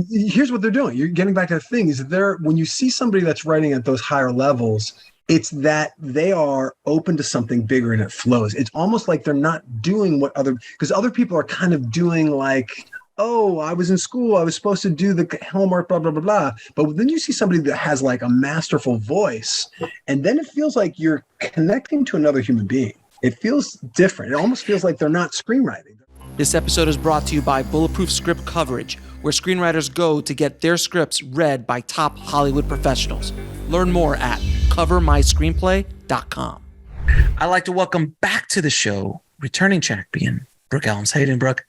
here's what they're doing. You're getting back to the thing is when you see somebody that's writing at those higher levels, it's that they are open to something bigger and it flows. It's almost like they're not doing because other people are kind of doing like, oh, I was in school, I was supposed to do the homework, blah, blah, blah, blah. But then you see somebody that has like a masterful voice, and then it feels like you're connecting to another human being. It feels different. It almost feels like they're not screenwriting. This episode is brought to you by Bulletproof Script Coverage, where screenwriters go to get their scripts read by top Hollywood professionals. Learn more at covermyscreenplay.com. I'd like to welcome back to the show returning champion, Brooke Elms. How you doing, Brooke?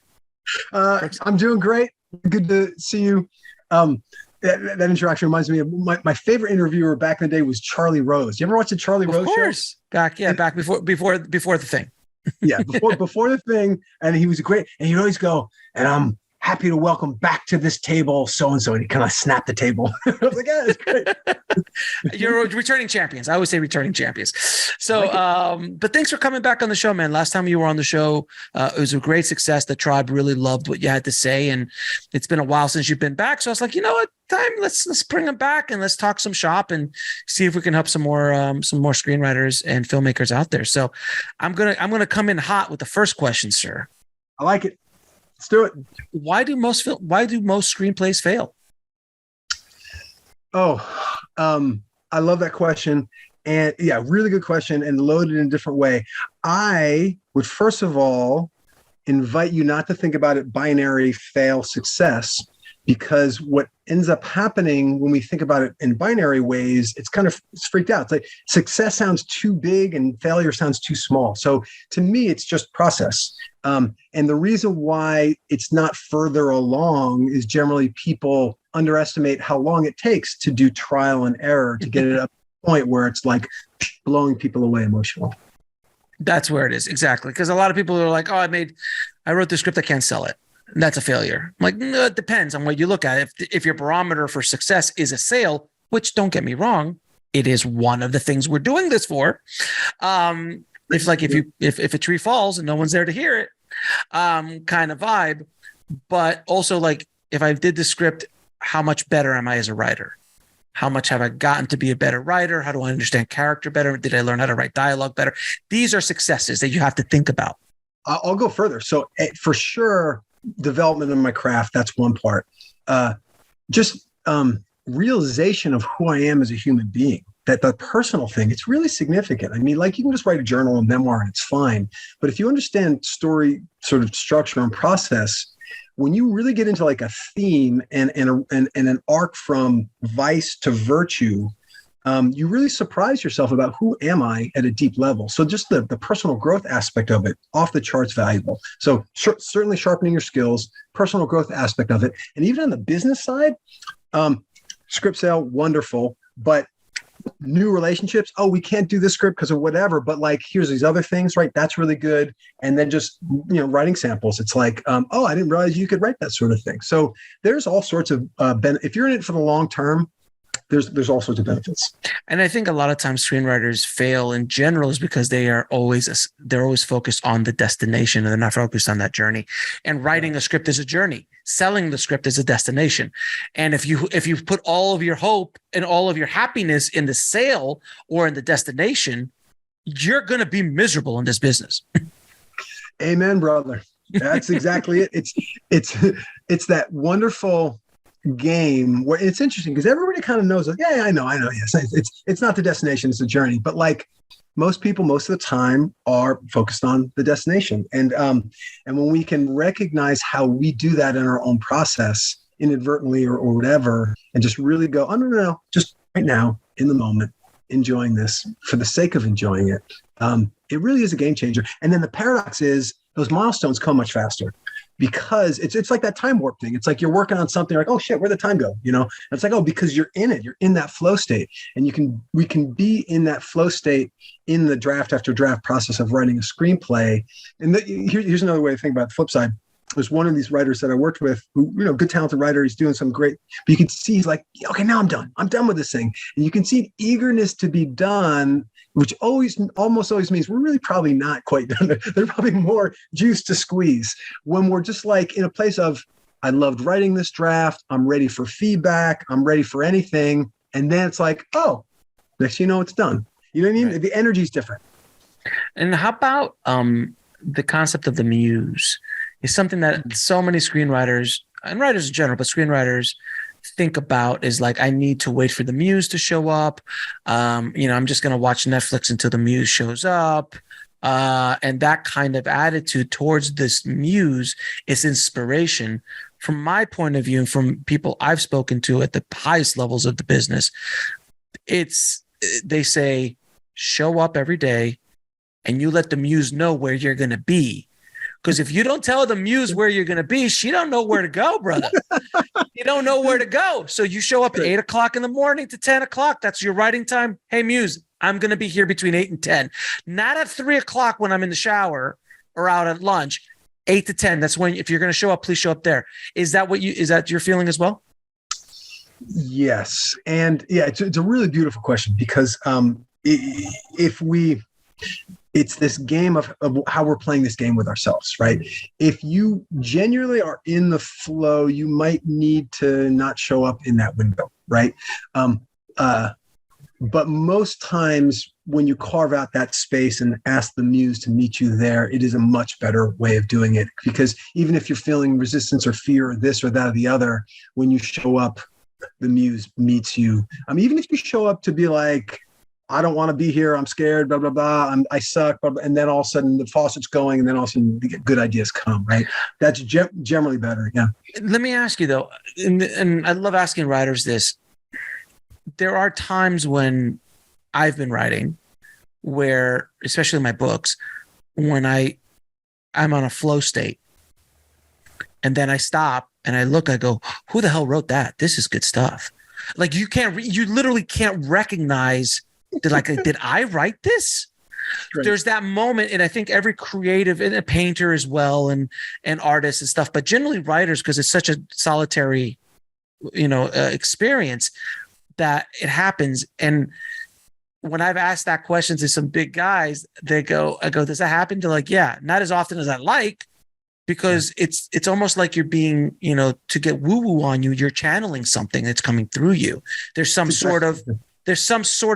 I'm doing great. Good to see you. That interaction reminds me of my favorite interviewer back in the day was Charlie Rose. You ever watch the Charlie Rose show? Of course. Back before the thing. Yeah, before the thing, and he was great. And he'd always go, and I'm happy to welcome back to this table so-and-so. And he kind of snapped the table. I was like, yeah, that's great. You're returning champions. I always say returning champions. So, but thanks for coming back on the show, man. Last time you were on the show, it was a great success. The tribe really loved what you had to say. And it's been a while since you've been back. So I was like, you know what? Let's bring them back and let's talk some shop and see if we can help some more screenwriters and filmmakers out there. So I'm gonna come in hot with the first question, sir. I like it. Let's do it. Why do most screenplays fail? I love that question. And yeah, really good question and loaded in a different way. I would first of all invite you not to think about it binary fail success, because what ends up happening when we think about it in binary ways, it's freaked out. It's like success sounds too big and failure sounds too small. So to me, it's just process. And the reason why it's not further along is generally people underestimate how long it takes to do trial and error to get it up to the point where it's like blowing people away emotionally. That's where it is. Exactly. Because a lot of people are like, oh, I wrote the script, I can't sell it. And that's a failure. I'm like, no, it depends on what you look at. If your barometer for success is a sale, which don't get me wrong, it is one of the things we're doing this for. If a tree falls and no one's there to hear it, kind of vibe. But also like if I did the script, how much better am I as a writer? How much have I gotten to be a better writer? How do I understand character better? Did I learn how to write dialogue better? These are successes that you have to think about. I'll go further. So for sure, development of my craft, that's one part. Just realization of who I am as a human being. That the personal thing, it's really significant. I mean, like you can just write a journal and memoir and it's fine. But if you understand story sort of structure and process, when you really get into like a theme and an arc from vice to virtue, you really surprise yourself about who am I at a deep level. So just the personal growth aspect of it, off the charts valuable. So certainly sharpening your skills, personal growth aspect of it. And even on the business side, script sale, wonderful. But new relationships, we can't do this script because of whatever, but like here's these other things, right? That's really good. And then just writing samples, it's like I didn't realize you could write that sort of thing. So there's all sorts of if you're in it for the long term, there's all sorts of benefits. And I think a lot of times screenwriters fail in general is because they're always focused on the destination and they're not focused on that journey. And writing a script is a journey. Selling the script is a destination. And if you put all of your hope and all of your happiness in the sale or in the destination, you're going to be miserable in this business. Amen, brother. That's exactly it. It's that wonderful game where it's interesting because everybody kind of knows, like, yeah, I know. Yes, it's not the destination, it's the journey. But like most people, most of the time are focused on the destination. And when we can recognize how we do that in our own process, inadvertently or whatever, and just really go, oh, no, just right now, in the moment, enjoying this for the sake of enjoying it. It really is a game changer. And then the paradox is those milestones come much faster. Because it's like that time warp thing. It's like you're working on something like, oh shit, where'd the time go? And it's like, because you're in it, you're in that flow state. And we can be in that flow state in the draft after draft process of writing a screenplay. And here's another way to think about the flip side. There's one of these writers that I worked with who, good, talented writer. He's doing some great, but you can see he's like, okay, now I'm done. I'm done with this thing. And you can see eagerness to be done, which almost always means we're really probably not quite done. There's probably more juice to squeeze when we're just like in a place of, I loved writing this draft. I'm ready for feedback. I'm ready for anything. And then it's like, oh, next thing you know, it's done. You know what I mean? Right. The energy is different. And how about the concept of the muse? Is something that so many screenwriters and writers in general, but screenwriters think about is like, I need to wait for the muse to show up. I'm just going to watch Netflix until the muse shows up. And that kind of attitude towards this muse is inspiration. From my point of view and from people I've spoken to at the highest levels of the business, they say, show up every day and you let the muse know where you're going to be. Because if you don't tell the muse where you're going to be, she don't know where to go, brother. You don't know where to go. So you show up at 8 o'clock in the morning to 10 o'clock. That's your writing time. Hey, muse, I'm going to be here between 8 and 10. Not at 3 o'clock when I'm in the shower or out at lunch. 8 to 10. That's when, if you're going to show up, please show up there. Is that your feeling as well? Yes. And yeah, it's a really beautiful question because it's this game of how we're playing this game with ourselves, right? If you genuinely are in the flow, you might need to not show up in that window, right? But most times when you carve out that space and ask the muse to meet you there, it is a much better way of doing it. Because even if you're feeling resistance or fear or this or that or the other, when you show up, the muse meets you. Even if you show up to be like, I don't want to be here. I'm scared, blah, blah, blah. I suck. Blah, blah, and then all of a sudden the faucet's going and then all of a sudden good ideas come, right? That's generally better. Yeah. Let me ask you though, and I love asking writers this. There are times when I've been writing where, especially my books, when I'm on a flow state and then I stop and I look, I go, who the hell wrote that? This is good stuff. Like you literally can't recognize did I write this? Right. There's that moment, and I think every creative and a painter as well, and artists and stuff, but generally writers, because it's such a solitary, experience that it happens. And when I've asked that question to some big guys, I go, does that happen? They're like, yeah, not as often as I like, because it's almost like you're being, to get woo-woo on you, you're channeling something that's coming through you. There's some sort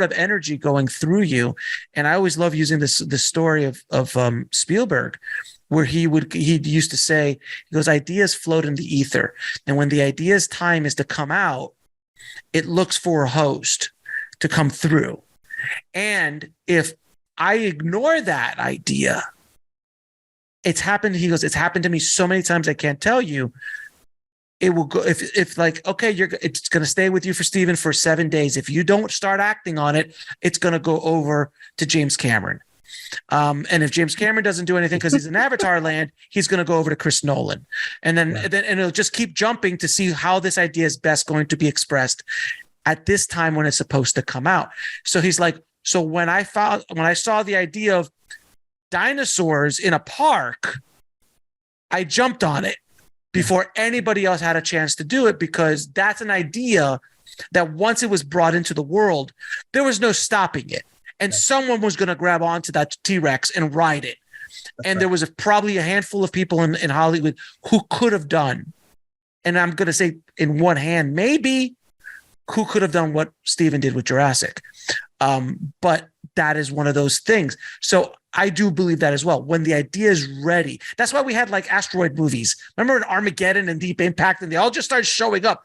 of energy going through you. And I always love using the story of Spielberg, where he used to say, he goes, ideas float in the ether. And when the idea's time is to come out, it looks for a host to come through. And if I ignore that idea, it's happened. He goes, it's happened to me so many times I can't tell you. It will go if like, okay, it's going to stay with you for Steven for 7 days. If you don't start acting on it, it's going to go over to James Cameron. And if James Cameron doesn't do anything because he's in Avatar land, he's going to go over to Chris Nolan. And then it'll just keep jumping to see how this idea is best going to be expressed at this time when it's supposed to come out. So he's like, so when I saw the idea of dinosaurs in a park, I jumped on it before anybody else had a chance to do it, because that's an idea that once it was brought into the world, there was no stopping it. And someone was going to grab onto that T-Rex and ride it. And there was probably a handful of people in Hollywood who could have done, and I'm going to say in one hand, maybe, who could have done what Steven did with Jurassic. But that is one of those things. So I do believe that as well. When the idea is ready, that's why we had like asteroid movies. Remember in Armageddon and Deep Impact, and they all just started showing up.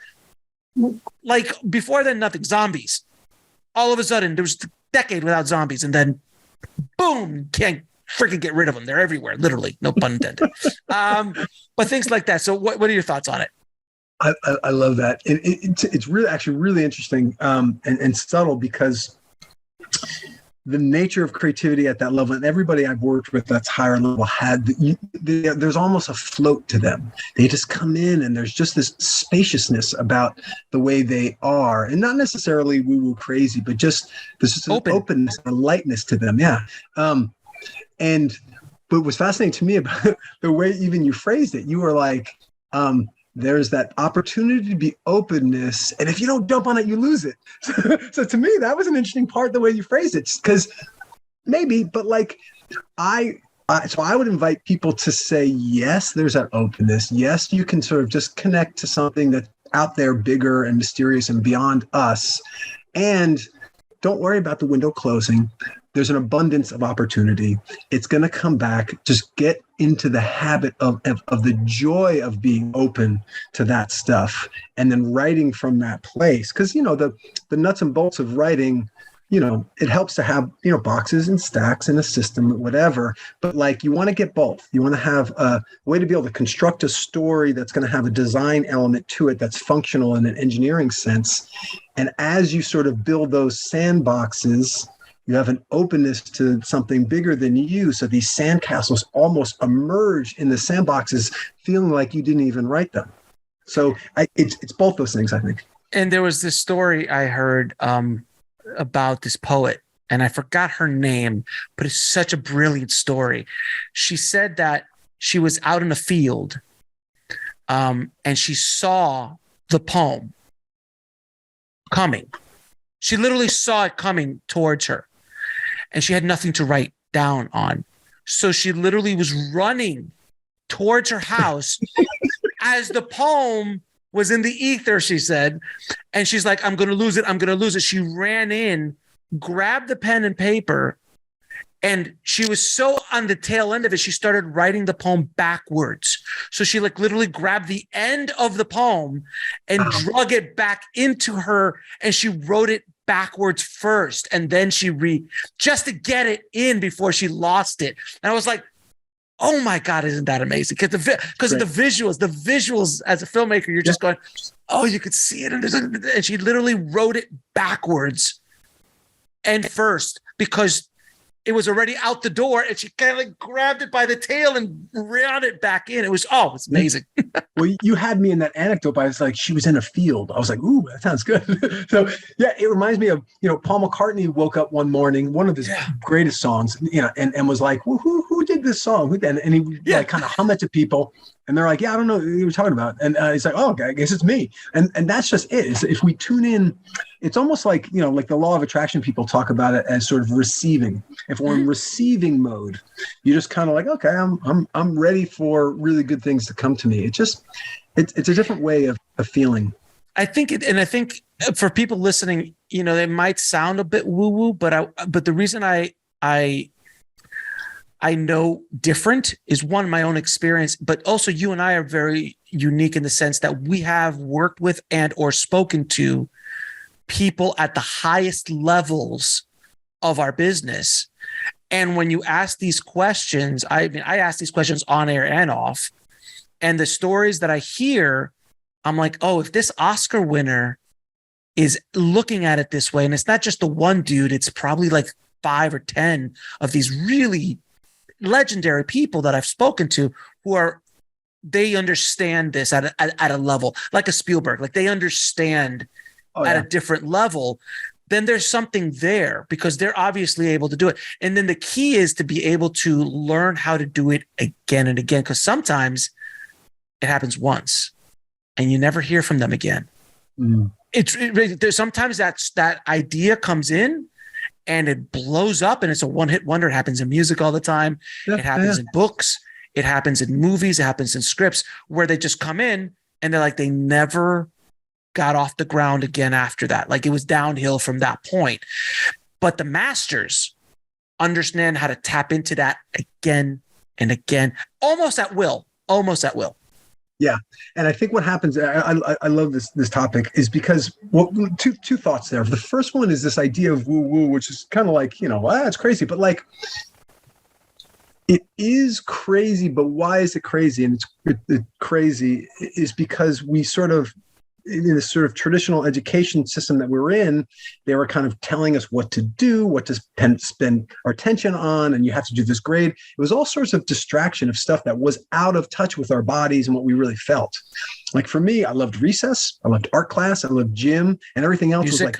Like before then, nothing. Zombies. All of a sudden, there was a decade without zombies, and then boom, can't freaking get rid of them. They're everywhere, literally. No pun intended. But things like that. So what are your thoughts on it? I love that. It's really actually really interesting and subtle, because the nature of creativity at that level, and everybody I've worked with that's higher level there's almost a float to them. They just come in and there's just this spaciousness about the way they are, and not necessarily woo-woo crazy, but just there's just an openness and lightness to them. Yeah. And what was fascinating to me about the way even you phrased it, you were like, there's that opportunity to be openness, and if you don't jump on it, you lose it. So to me, that was an interesting part, the way you phrased it, because maybe, but like I So I would invite people to say, yes, there's that openness. Yes, you can sort of just connect to something that's out there, bigger and mysterious and beyond us. And don't worry about the window closing. There's an abundance of opportunity. It's going to come back. Just get into the habit of the joy of being open to that stuff and then writing from that place. Because, the nuts and bolts of writing, it helps to have, boxes and stacks and a system, whatever. But like, you want to get both. You want to have a way to be able to construct a story that's going to have a design element to it that's functional in an engineering sense. And as you sort of build those sandboxes, you have an openness to something bigger than you. So these sandcastles almost emerge in the sandboxes, feeling like you didn't even write them. So it's both those things, I think. And there was this story I heard about this poet, and I forgot her name, but it's such a brilliant story. She said that she was out in a field, and she saw the poem coming. She literally saw it coming towards her, and she had nothing to write down on. So she literally was running towards her house as the poem was in the ether, she said. And she's like, I'm going to lose it. I'm going to lose it. She ran in, grabbed the pen and paper, and she was so on the tail end of it, she started writing the poem backwards. So she literally grabbed the end of the poem and drug it back into her, and she wrote it backwards first. And then she just to get it in before she lost it. And I was like, oh my God, isn't that amazing? Because of the visuals as a filmmaker, you're just going, oh, you could see it. And she literally wrote it backwards and first because it was already out the door, and she kind of grabbed it by the tail and ran it back in. It's amazing. Well, you had me in that anecdote, but I was like, she was in a field. I was like, ooh, that sounds good. So yeah, it reminds me of, Paul McCartney woke up one morning, one of his greatest songs, and was like, well, who did this song? And he like kind of hum it to people. And they're like, yeah, I don't know what you were talking about. And he's like, oh, okay, I guess it's me. And that's just it. If we tune in, it's almost like, like the law of attraction, people talk about it as sort of receiving. If we're in receiving mode, you just kind of like, okay, I'm ready for really good things to come to me. It's a different way of feeling. I think for people listening, it might sound a bit woo-woo, but the reason I know different is one, my own experience, but also you and I are very unique in the sense that we have worked with and or spoken to people at the highest levels of our business. And when you ask these questions, I ask these questions on air and off, and the stories that I hear, I'm like, oh, if this Oscar winner is looking at it this way, and it's not just the one dude, it's probably like 5 or 10 of these really legendary people that I've spoken to they understand this at a level like a Spielberg, like they understand at a different level. Then there's something there because they're obviously able to do it. And then the key is to be able to learn how to do it again and again, because sometimes it happens once and you never hear from them again. There's sometimes that idea comes in and it blows up and it's a one-hit wonder. It happens in music all the time. It happens in books. It happens in movies. It happens in scripts where they just come in and they're like, they never got off the ground again after that. Like it was downhill from that point. But the masters understand how to tap into that again and again, almost at will. Yeah. And I think what happens, I love this topic, is because two thoughts there. The first one is this idea of woo-woo, which is kind of like, it's crazy, but like, it is crazy, but why is it crazy? And it's crazy is because we sort of, in this sort of traditional education system that we're in, they were kind of telling us what to do, what to spend our attention on, and you have to do this grade. It was all sorts of distraction of stuff that was out of touch with our bodies and what we really felt. Like for me, I loved recess, I loved art class, I loved gym, and everything else was like,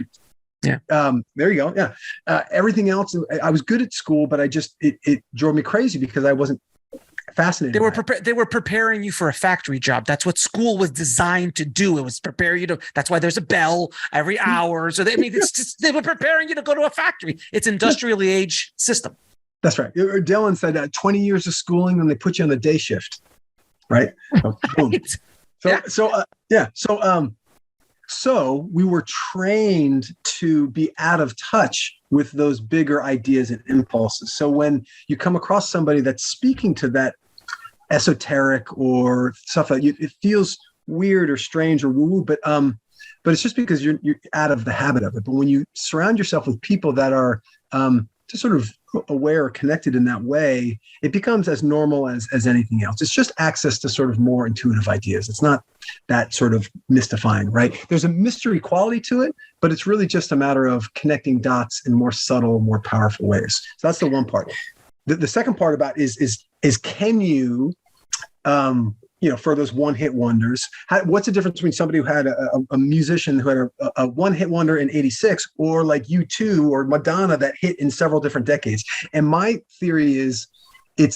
there you go. Yeah. Everything else, I was good at school, but it drove me crazy because I wasn't fascinated. They were preparing you for a factory job. That's what school was designed to do. It was prepare you to. That's why there's a bell every hour. So they were preparing you to go to a factory. It's industrially age system. That's right. Dylan said 20 years of schooling, and they put you on the day shift, right? So, boom. So we were trained to be out of touch with those bigger ideas and impulses. So when you come across somebody that's speaking to that esoteric or stuff like it feels weird or strange or woo-woo, but it's just because you're out of the habit of it. But when you surround yourself with people that are just sort of aware or connected in that way, it becomes as normal as anything else. It's just access to sort of more intuitive ideas. It's not that sort of mystifying, right? There's a mystery quality to it, but it's really just a matter of connecting dots in more subtle, more powerful ways. So that's the one part. The second part about is can you, for those one-hit wonders, what's the difference between somebody who had a musician who had a one-hit wonder in 86 or like U2 or Madonna that hit in several different decades? And my theory is it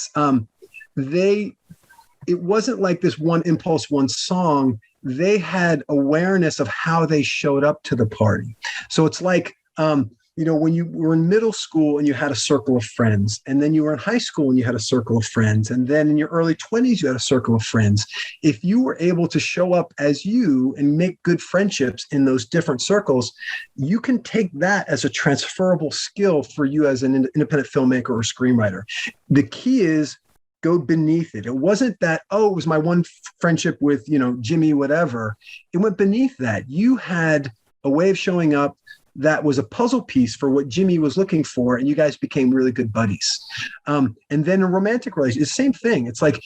wasn't like this one impulse, one song. They had awareness of how they showed up to the party. So it's like, when you were in middle school and you had a circle of friends, and then you were in high school and you had a circle of friends, and then in your early 20s, you had a circle of friends. If you were able to show up as you and make good friendships in those different circles, you can take that as a transferable skill for you as an independent filmmaker or screenwriter. The key is go beneath it. It wasn't that, it was my one friendship with, Jimmy, whatever. It went beneath that. You had a way of showing up that was a puzzle piece for what Jimmy was looking for, and you guys became really good buddies. And then a romantic relationship, it's the same thing. It's like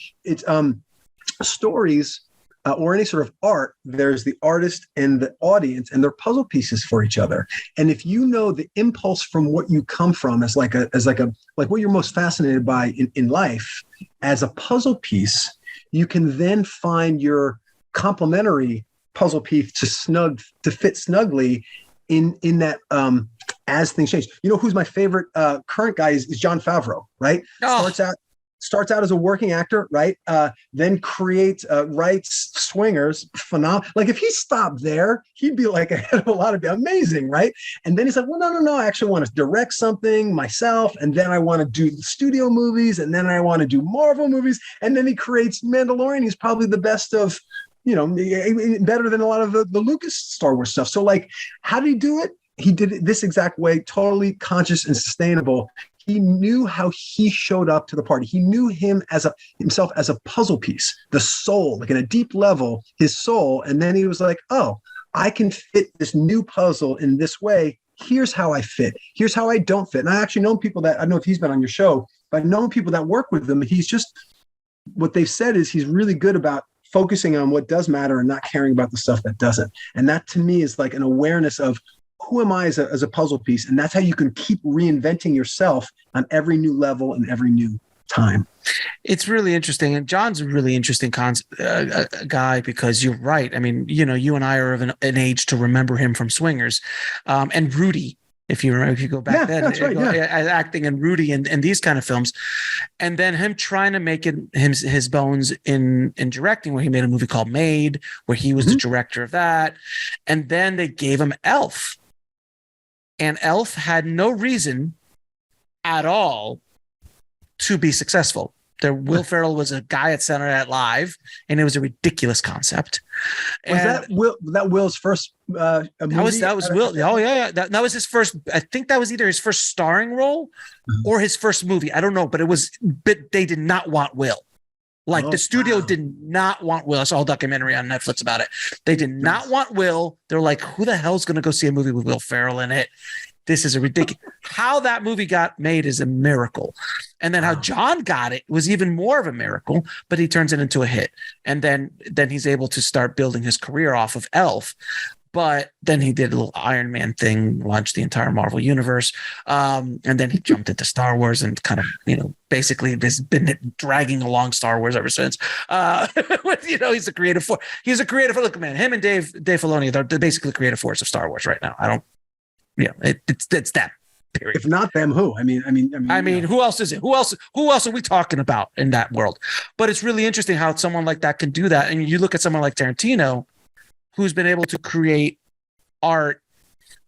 stories or any sort of art. There's the artist and the audience, and they're puzzle pieces for each other. And if you know the impulse from what you come from as like what you're most fascinated by in life as a puzzle piece, you can then find your complementary puzzle piece to fit snugly in that as things change. Who's my favorite current guy is Jon Favreau, right? Starts out as a working actor, right? Then writes Swingers, phenomenal. Like if he stopped there, he'd be like ahead of a lot of amazing, right? And then he's like, well, no, I actually want to direct something myself, and then I want to do studio movies, and then I want to do Marvel movies, and then he creates Mandalorian. He's probably the best of, better than a lot of the Lucas Star Wars stuff. So like, how did he do it? He did it this exact way, totally conscious and sustainable. He knew how he showed up to the party. He knew himself as a puzzle piece, the soul, like in a deep level, his soul. And then he was like, I can fit this new puzzle in this way. Here's how I fit. Here's how I don't fit. And I actually know people that, I don't know if he's been on your show, but I know people that work with him. He's just, what they've said is he's really good about focusing on what does matter and not caring about the stuff that doesn't. And that to me is like an awareness of who am I as a puzzle piece? And that's how you can keep reinventing yourself on every new level and every new time. It's really interesting. And John's a really interesting guy because you're right. I mean, you and I are of an age to remember him from Swingers, and Rudy. If you remember, if you go back then, that's right, acting in Rudy and these kind of films, and then him trying to make his bones in directing, where he made a movie called Made, where he was the director of that, and then they gave him Elf, and Elf had no reason at all to be successful. Will Ferrell was a guy at Saturday Night Live, and it was a ridiculous concept. Was that Will's first movie? That was Will. Oh yeah. That was his first. I think that was either his first starring role or his first movie. I don't know, but they did not want Will. Like the studio did not want Will. I saw a documentary on Netflix about it. They did not want Will. They're like, who the hell's going to go see a movie with Will Ferrell in it? This is a ridiculous. How that movie got made is a miracle. And then how John got it was even more of a miracle, but he turns it into a hit. And then he's able to start building his career off of Elf. But then he did a little Iron Man thing, launched the entire Marvel universe. And then he jumped into Star Wars and kind of, basically has been dragging along Star Wars ever since. He's a creative force. He's a creative. Look, man, him and Dave Filoni, they're basically the creative force of Star Wars right now. It's that. Period. If not them, who? I mean, who else is it? Who else are we talking about in that world? But it's really interesting how someone like that can do that. And you look at someone like Tarantino, who's been able to create art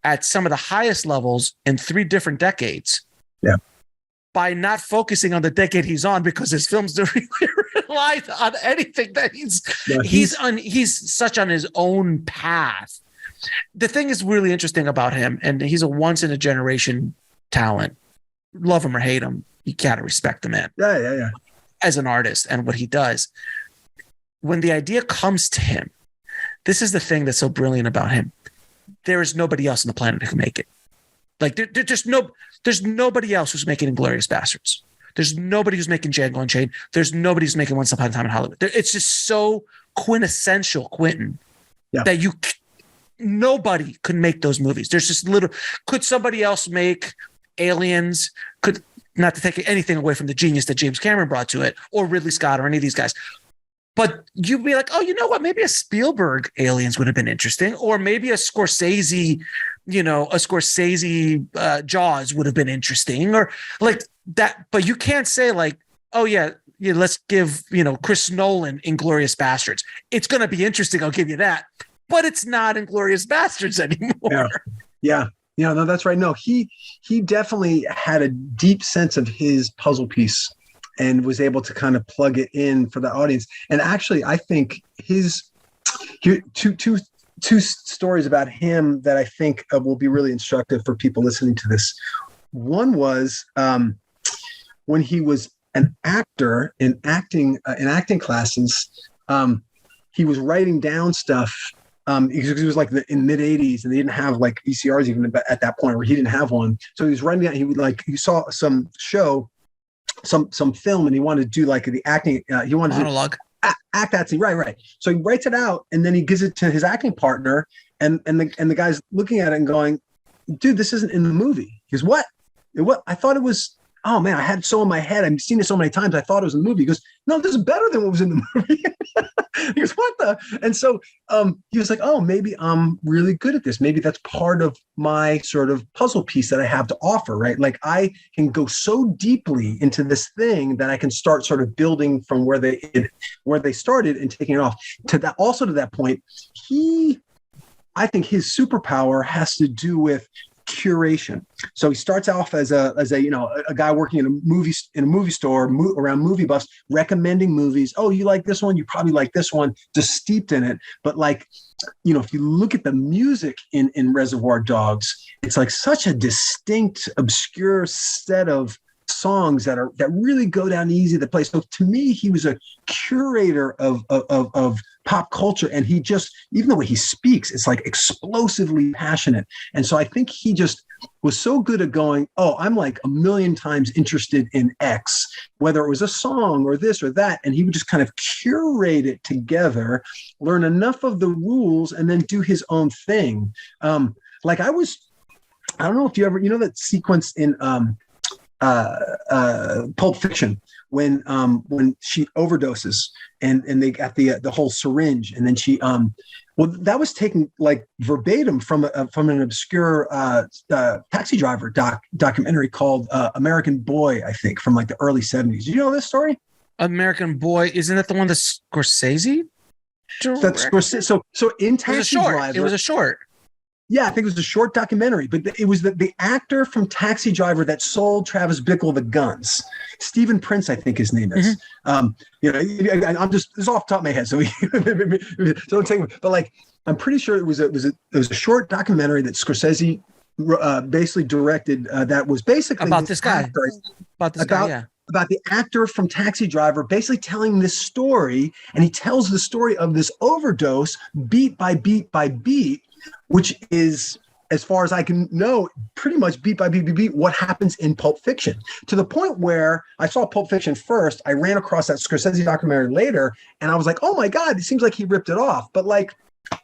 at some of the highest levels in 3 different decades. Yeah. by not focusing on the decade he's on, because his films don't really rely on anything that he's such on his own path. The thing is really interesting about him, and he's a once in a generation talent. Love him or hate him, you gotta respect the man. Yeah. As an artist and what he does. When the idea comes to him, this is the thing that's so brilliant about him. There is nobody else on the planet who can make it. Like there's nobody else who's making Inglourious Bastards. There's nobody who's making Django Unchained. There's nobody who's making Once Upon a Time in Hollywood. It's just so quintessential Quentin that nobody could make those movies. There's just could somebody else make Aliens? Could, not to take anything away from the genius that James Cameron brought to it, or Ridley Scott, or any of these guys. But you'd be like, oh, you know what? Maybe a Spielberg Aliens would have been interesting, or maybe a Scorsese, Jaws would have been interesting, or like that. But you can't say like, oh yeah, let's give Chris Nolan Inglourious Bastards. It's going to be interesting. I'll give you that, but it's not Inglourious Bastards anymore. Yeah. No, that's right. No, he definitely had a deep sense of his puzzle piece and was able to kind of plug it in for the audience. And actually, I think two stories about him that I think will be really instructive for people listening to this. One was when he was an actor in acting classes. He was writing down stuff. Because it was like in mid 80s, and they didn't have like VCRs even at that point, where he didn't have one. So he was writing down. He saw some show, some film, and he wanted to do like the acting. He wanted monologue. To act that scene. Right. So he writes it out, and then he gives it to his acting partner, and the guy's looking at it and going, "Dude, this isn't in the movie." He goes, "What? What? I thought it was." Oh man, I had it so in my head. I've seen it so many times. I thought it was in the movie. He goes, "No, this is better than what was in the movie." He goes, "What the?" And so he was like, "Oh, maybe I'm really good at this. Maybe that's part of my sort of puzzle piece that I have to offer, right? Like I can go so deeply into this thing that I can start sort of building from where they started and taking it off." To that point, I think his superpower has to do with curation. So he starts off as a guy working in a movie store around movie buffs, recommending movies. Oh, you like this one? You probably like this one. Just steeped in it. But like, if you look at the music in Reservoir Dogs, it's like such a distinct, obscure set of songs that really go down easy to play. So to me, he was a curator of pop culture, and he just, even the way he speaks, it's like explosively passionate. And so I think he just was so good at going, oh, I'm like a million times interested in X, whether it was a song or this or that, and he would just kind of curate it together, learn enough of the rules, and then do his own thing. I don't know if you ever, that sequence in Pulp Fiction when she overdoses and they got the whole syringe, and then she that was taken like verbatim from an obscure taxi driver documentary called American Boy, I think, from like the early 70s. Do you know this story? American Boy, isn't that the one that Scorsese directed? That's Scorsese. So in Taxi Driver, it was a short. Yeah, I think it was a short documentary, but it was the actor from Taxi Driver that sold Travis Bickle the guns. Stephen Prince, I think his name is. Mm-hmm. I'm just, this is off the top of my head, so don't take it. But like, I'm pretty sure it was a short documentary that Scorsese basically directed. That was basically about this guy. About the actor from Taxi Driver, basically telling this story, and he tells the story of this overdose beat by beat by beat, which is, as far as I can know, pretty much beat by beat what happens in Pulp Fiction. To the point where I saw Pulp Fiction first, I ran across that Scorsese documentary later, and I was like, oh my God, it seems like he ripped it off. But like,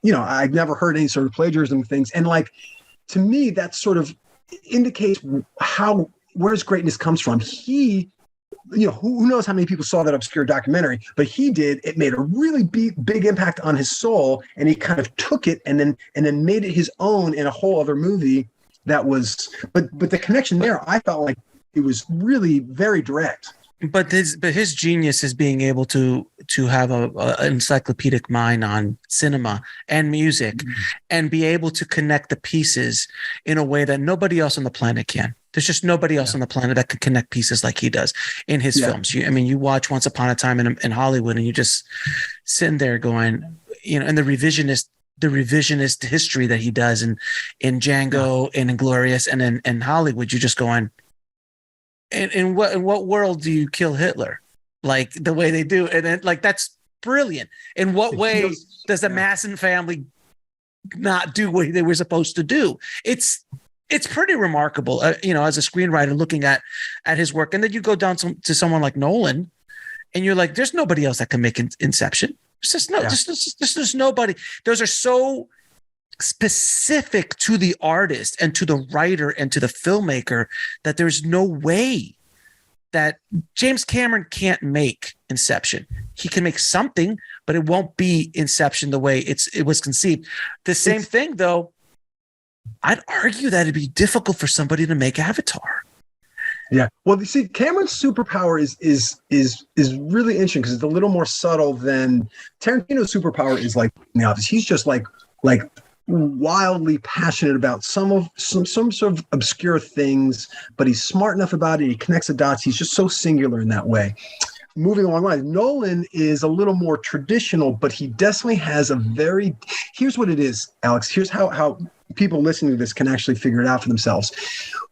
I've never heard any sort of plagiarism things. And like, to me, that sort of indicates where his greatness comes from. He, who knows how many people saw that obscure documentary, but he did. It made a really big impact on his soul, and he kind of took it and then made it his own in a whole other movie. That was, but the connection there, I felt like it was really very direct. his genius is being able to have an encyclopedic mind on cinema and music, and be able to connect the pieces in a way that nobody else on the planet can. There's just nobody else on the planet that can connect pieces like he does in his films. You watch Once Upon a Time in Hollywood, and you just sitting there going, and the revisionist history that he does in Django and Inglourious, and in Hollywood, you're just going, in what world do you kill Hitler? Like the way they do. And then, like, that's brilliant. In what way does the Masson family not do what they were supposed to do? It's pretty remarkable, as a screenwriter looking at his work. And then you go down to someone like Nolan, and you're like, there's nobody else that can make Inception. There's just nobody. Those are so specific to the artist and to the writer and to the filmmaker that there's no way that James Cameron can't make Inception. He can make something, but it won't be Inception the way it was conceived. The same thing, though, I'd argue that it'd be difficult for somebody to make Avatar. Yeah. Well, you see, Cameron's superpower is really interesting because it's a little more subtle than Tarantino's superpower is like the obvious. He's just like wildly passionate about some sort of obscure things, but he's smart enough about it. He connects the dots. He's just so singular in that way. Moving along lines, Nolan is a little more traditional, but he definitely has here's what it is, Alex. Here's how people listening to this can actually figure it out for themselves.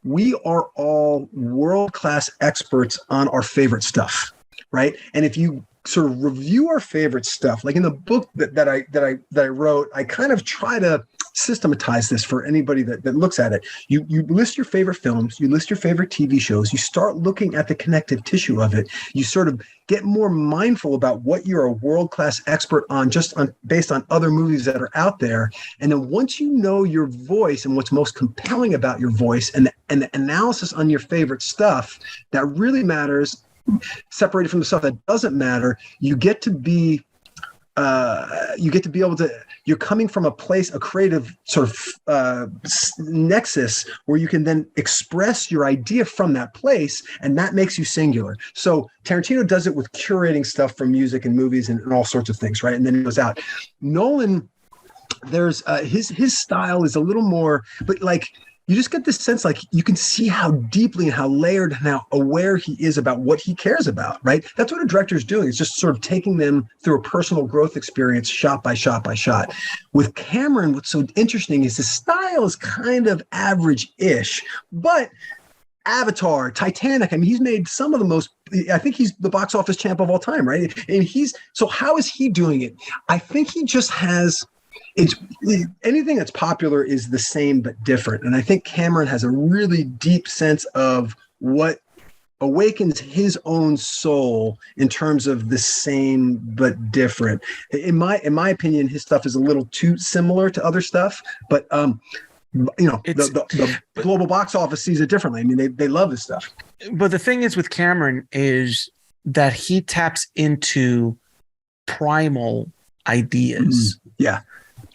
We are all world-class experts on our favorite stuff, right? And if you sort of review our favorite stuff, like in the book that I wrote, I kind of try to systematize this for anybody that looks at it. You list your favorite films, you list your favorite TV shows, you start looking at the connective tissue of it. You sort of get more mindful about what you're a world-class expert on, based on other movies that are out there. And then once you know your voice and what's most compelling about your voice and the analysis on your favorite stuff that really matters, separated from the stuff that doesn't matter, you get to be able to, you're coming from a place, a creative sort of nexus where you can then express your idea from that place, and that makes you singular. So Tarantino does it with curating stuff from music and movies and all sorts of things, right? And then it goes out. Nolan, there's his style is a little more, but like, you just get this sense, like you can see how deeply and how layered and how aware he is about what he cares about, right? That's what a director is doing. It's just sort of taking them through a personal growth experience, shot by shot by shot. With Cameron, what's so interesting is his style is kind of average-ish, but Avatar, Titanic, I mean, he's made some of the most, I think he's the box office champ of all time, right? And so how is he doing it? I think he just has, anything that's popular is the same but different. And I think Cameron has a really deep sense of what awakens his own soul in terms of the same but different. In my opinion, his stuff is a little too similar to other stuff, but the global box office sees it differently. I mean, they love his stuff. But the thing is with Cameron is that he taps into primal ideas. Yeah.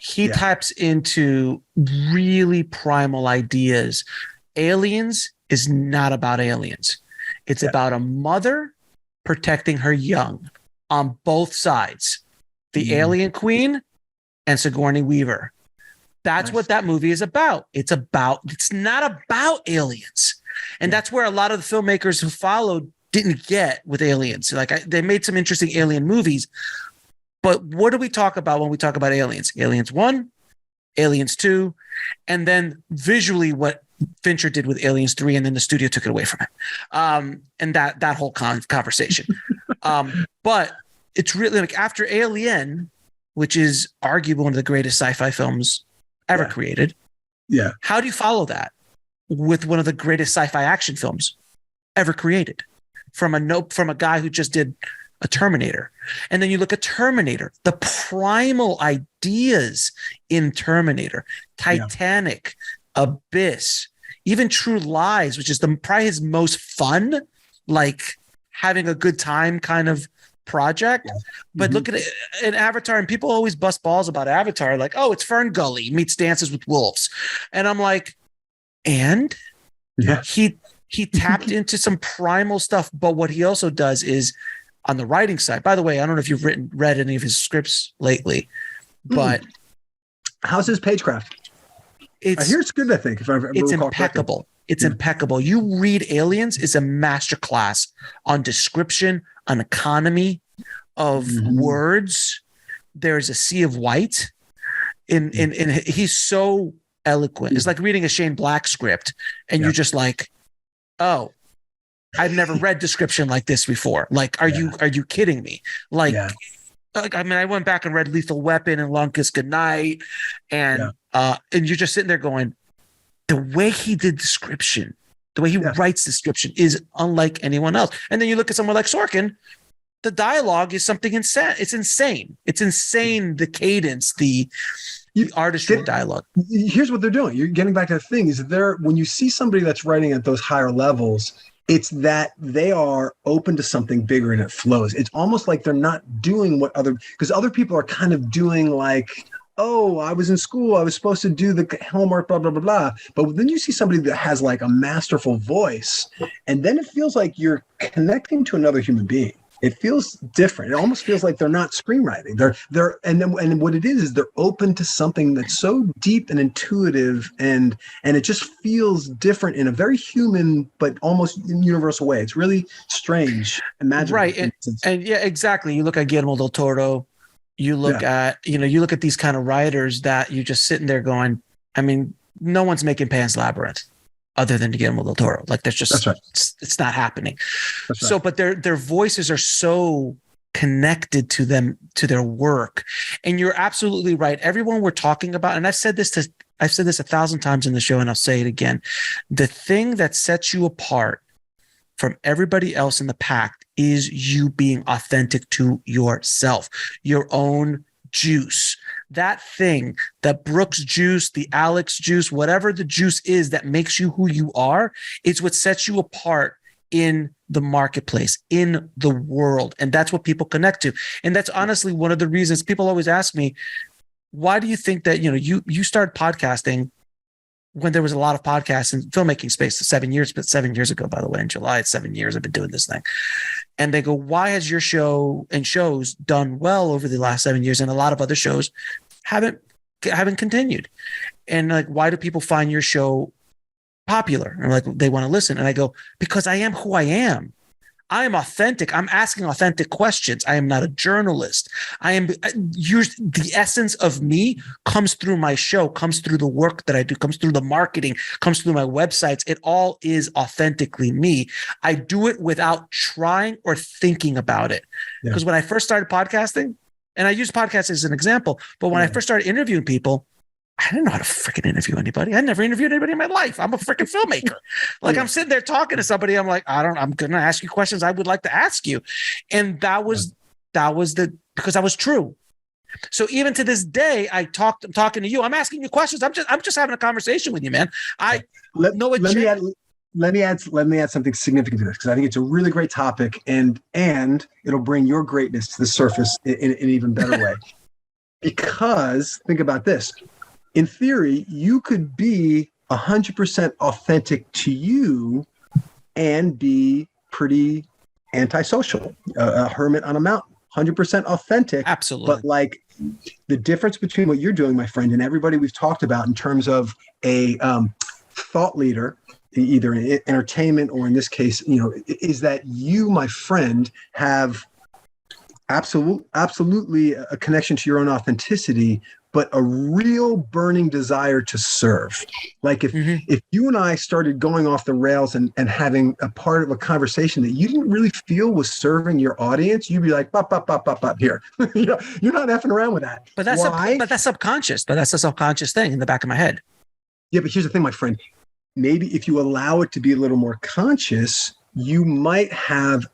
He taps into really primal ideas. Aliens is not about aliens. It's about a mother protecting her young on both sides. The Alien Queen and Sigourney Weaver. That's what that movie is about. It's not about aliens. And that's where a lot of the filmmakers who followed didn't get with aliens. Like they made some interesting alien movies, but what do we talk about when we talk about aliens? Aliens 1, Aliens 2, and then visually what Fincher did with Aliens 3, and then the studio took it away from him. And that whole conversation. But it's really like after Alien, which is arguably one of the greatest sci-fi films ever created. Yeah. How do you follow that with one of the greatest sci-fi action films ever created from a guy who just did a Terminator? And then you look at Terminator, the primal ideas in Terminator, Titanic, Abyss, even True Lies, which is probably his most fun, like having a good time kind of project. But look at it in Avatar, and people always bust balls about Avatar, like, oh, it's Fern Gully meets Dances with Wolves. And I'm like, and he tapped into some primal stuff. But what he also does is on the writing side, by the way, I don't know if you've read any of his scripts lately, but how's his pagecraft? I hear it's good. I think it's impeccable. Correctly. It's impeccable. You read Aliens is a masterclass on description, on economy of words. There's a sea of white. In he's so eloquent. It's like reading a Shane Black script, and you're just like, oh, I've never read description like this before. Like, are you kidding me? Like, I mean, I went back and read Lethal Weapon and Long Kiss Goodnight, and you're just sitting there going, the way he did description, the way he writes description is unlike anyone else. And then you look at someone like Sorkin, the dialogue is something insane. It's insane. It's insane. The cadence, the artistry of dialogue. Here's what they're doing. You're getting back to the thing is when you see somebody that's writing at those higher levels, it's that they are open to something bigger and it flows. It's almost like they're not doing because other people are kind of doing like, oh, I was in school, I was supposed to do the homework, blah, blah, blah, blah. But then you see somebody that has like a masterful voice, and then it feels like you're connecting to another human being. It feels different. It almost feels like they're not screenwriting. And what it is they're open to something that's so deep and intuitive, and it just feels different in a very human but almost universal way. It's really strange and magical. Right. And yeah, exactly. You look at Guillermo del Toro, you look at these kind of writers that you're just sitting there going, I mean, no one's making Pan's Labyrinth other than Guillermo del Toro. Like that's right. It's not happening. That's right. So, but their voices are so connected to them, to their work. And you're absolutely right. Everyone we're talking about, and I've said this 1,000 times in the show, and I'll say it again. The thing that sets you apart from everybody else in the pack is you being authentic to yourself, your own juice. That thing, that Brooks juice, the Alex juice, whatever the juice is that makes you who you are, it's what sets you apart in the marketplace, in the world. And that's what people connect to. And that's honestly one of the reasons people always ask me, why do you think that, you started podcasting when there was a lot of podcasts in filmmaking space 7 years ago, by the way, in July, it's 7 years I've been doing this thing. And they go, why has your show and shows done well over the last 7 years? And a lot of other shows haven't continued. And like, why do people find your show popular? And like, they want to listen. And I go, because I am who I am. I am authentic. I'm asking authentic questions. I am not a journalist. The essence of me comes through my show, comes through the work that I do, comes through the marketing, comes through my websites. It all is authentically me. I do it without trying or thinking about it. Because when I first started podcasting, and I use podcasts as an example, but when I first started interviewing people, I didn't know how to freaking interview anybody. I never interviewed anybody in my life. I'm a freaking filmmaker. Like I'm sitting there talking to somebody. I'm like, I'm going to ask you questions I would like to ask you. And that was because I was true. So even to this day, I'm talking to you. I'm asking you questions. I'm just having a conversation with you, man. Let me add something significant to this, because I think it's a really great topic, and it'll bring your greatness to the surface in an even better way. Because think about this. In theory, you could be 100% authentic to you and be pretty antisocial, a hermit on a mountain, 100% authentic. Absolutely. But like the difference between what you're doing, my friend, and everybody we've talked about in terms of a thought leader, either in entertainment or in this case, is that you, my friend, have absolutely a connection to your own authenticity, but a real burning desire to serve. Like if you and I started going off the rails and having a part of a conversation that you didn't really feel was serving your audience, you'd be like, bop, here. You're not effing around with that. But that's subconscious. But that's a subconscious thing in the back of my head. Yeah, but here's the thing, my friend. Maybe if you allow it to be a little more conscious, you might have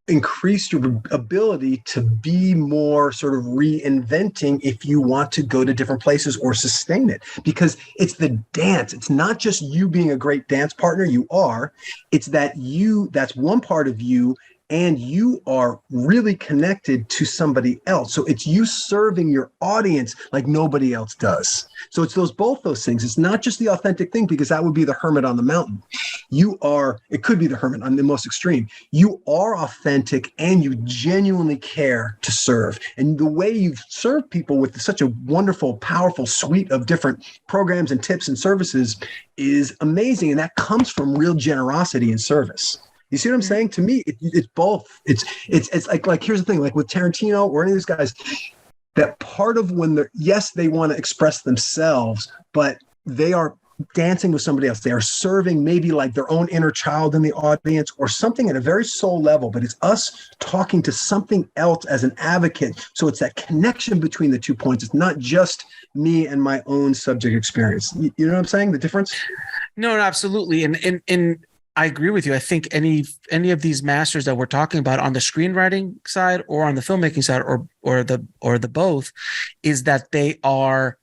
increase your ability to be more sort of reinventing if you want to go to different places or sustain it, because it's the dance. It's not just you being a great dance partner. You are. It's that that's one part of you. and you are really connected to somebody else. So it's you serving your audience like nobody else does. So it's both those things. It's not just the authentic thing, because that would be the hermit on the mountain. It could be the hermit on the most extreme. You are authentic and you genuinely care to serve. And the way you serve people with such a wonderful, powerful suite of different programs and tips and services is amazing. And that comes from real generosity and service. You see what I'm saying? To me, it's both. It's like here's the thing, like with Tarantino or any of these guys, that part of when they want to express themselves, but they are dancing with somebody else. They are serving maybe like their own inner child in the audience or something at a very soul level, but it's us talking to something else as an advocate. So it's that connection between the 2 points. It's not just me and my own subject experience. You know what I'm saying? The difference? No, absolutely. And I agree with you. I think any of these masters that we're talking about on the screenwriting side or on the filmmaking side or the both is that they are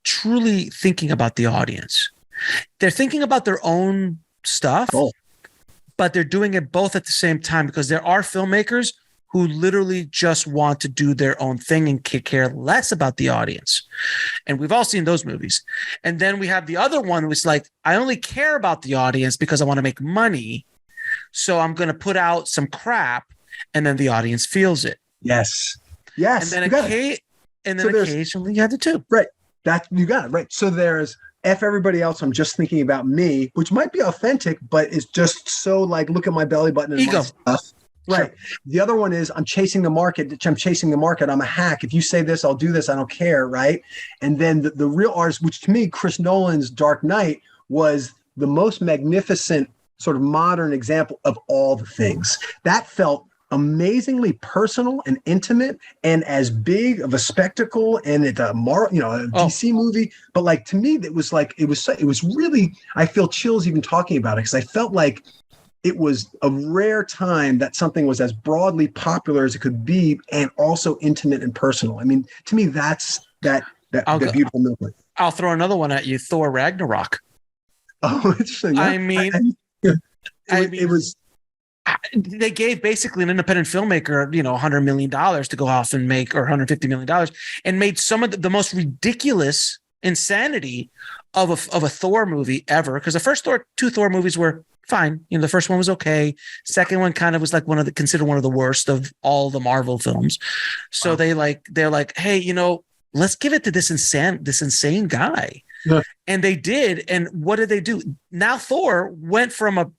truly thinking about the audience. They're thinking about their own stuff, but they're doing it both at the same time, because there are filmmakers who literally just want to do their own thing and care less about the audience. And we've all seen those movies. And then we have the other one, which is like, I only care about the audience because I want to make money. So I'm going to put out some crap and then the audience feels it. Yes. And then, occasionally you have the two. Right. That you got it. Right. So there's F everybody else. I'm just thinking about me, which might be authentic, but it's just so like, look at my belly button and ego. My stuff. Right. Sure. The other one is I'm chasing the market. I'm a hack. If you say this, I'll do this. I don't care. Right. And then the real artist, which to me, Chris Nolan's Dark Knight was the most magnificent sort of modern example of all the things. That felt amazingly personal and intimate and as big of a spectacle, and it's a DC movie. But like, to me, it was really, I feel chills even talking about it, because I felt like it was a rare time that something was as broadly popular as it could be and also intimate and personal. I mean, to me, that's the beautiful movement. I'll throw another one at you. Thor Ragnarok. Oh, interesting. I mean, they gave basically an independent filmmaker, $100 million to go off and make, or $150 million, and made some of the most ridiculous insanity of a Thor movie ever. Because the first two Thor movies were fine. The first one was okay. Second one kind of was like considered one of the worst of all the Marvel films. So they're like, hey, let's give it to this insane guy. Yeah. And they did. And what did they do? Now Thor went from a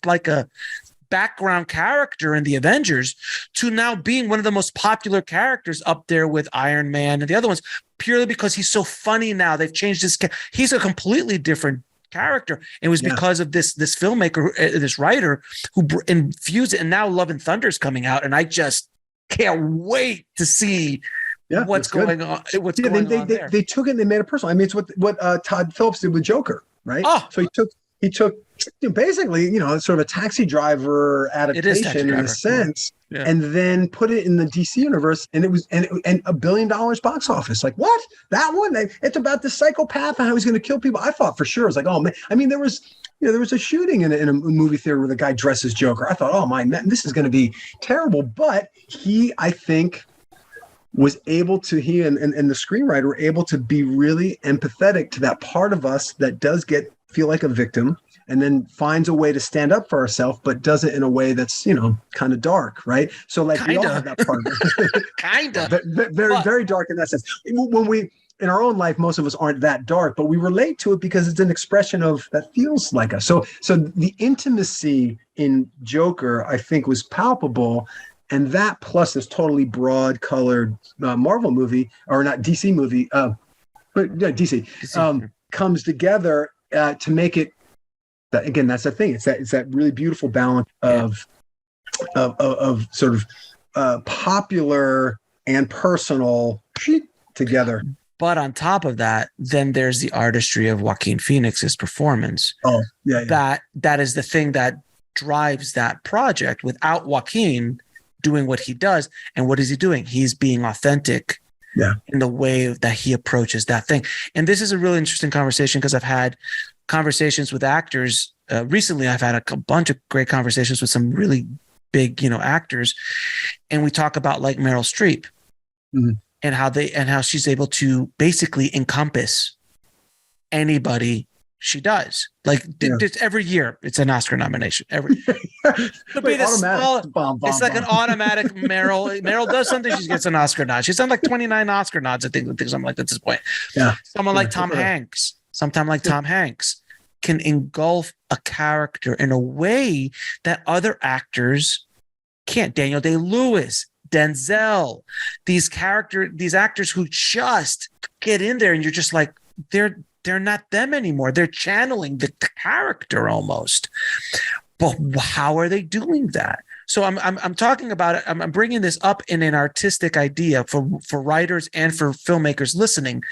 background character in the Avengers to now being one of the most popular characters up there with Iron Man and the other ones, purely because he's so funny now. They've changed his. He's a completely different character. It was because of this filmmaker, this writer who infused it. And now Love and Thunder is coming out, and I just can't wait to see what's going on. What's going on there. They took it and they made it personal. I mean, it's what Todd Phillips did with Joker, right? Oh. So he took basically, sort of a Taxi Driver adaptation in a sense, and then put it in the DC universe, and it was and $1 billion box office. Like, what? That one? It's about the psychopath and how he's going to kill people. I thought for sure. It was like, oh man. I mean, there was a shooting in a movie theater where the guy dresses Joker. I thought, oh my man, this is going to be terrible. But I think, was able to, he and the screenwriter were able to be really empathetic to that part of us that does feel like a victim, and then finds a way to stand up for ourselves, but does it in a way that's, kind of dark, right? So like we all have that part. Kind of. Very dark in that sense. When we, in our own life, most of us aren't that dark, but we relate to it because it's an expression of that feels like us. So the intimacy in Joker, I think, was palpable. And that plus this totally broad colored Marvel movie, or not DC movie, DC. Comes together to make it. Again, that's the thing. It's that really beautiful balance of sort of popular and personal together. But on top of that, then there's the artistry of Joaquin Phoenix's performance. Oh, yeah. That is the thing that drives that project. Without Joaquin doing what he does, and what is he doing? He's being authentic. Yeah. In the way that he approaches that thing. And this is a really interesting conversation, because I've had conversations with actors recently. I've had a bunch of great conversations with some really big, actors, and we talk about like Meryl Streep and how she's able to basically encompass anybody she does. Like every year, it's an Oscar nomination. It'll be this small. It's like an automatic Meryl. Meryl does something, she gets an Oscar nod. She's done like 29 Oscar nods, I think something like that at this point. Yeah. Someone like Tom Hanks. Sometime like Tom Hanks can engulf a character in a way that other actors can't. Daniel Day-Lewis, Denzel, these actors who just get in there and you're just like, they're not them anymore. They're channeling the character almost. But how are they doing that? So I'm talking about it. I'm bringing this up in an artistic idea for writers and for filmmakers listening.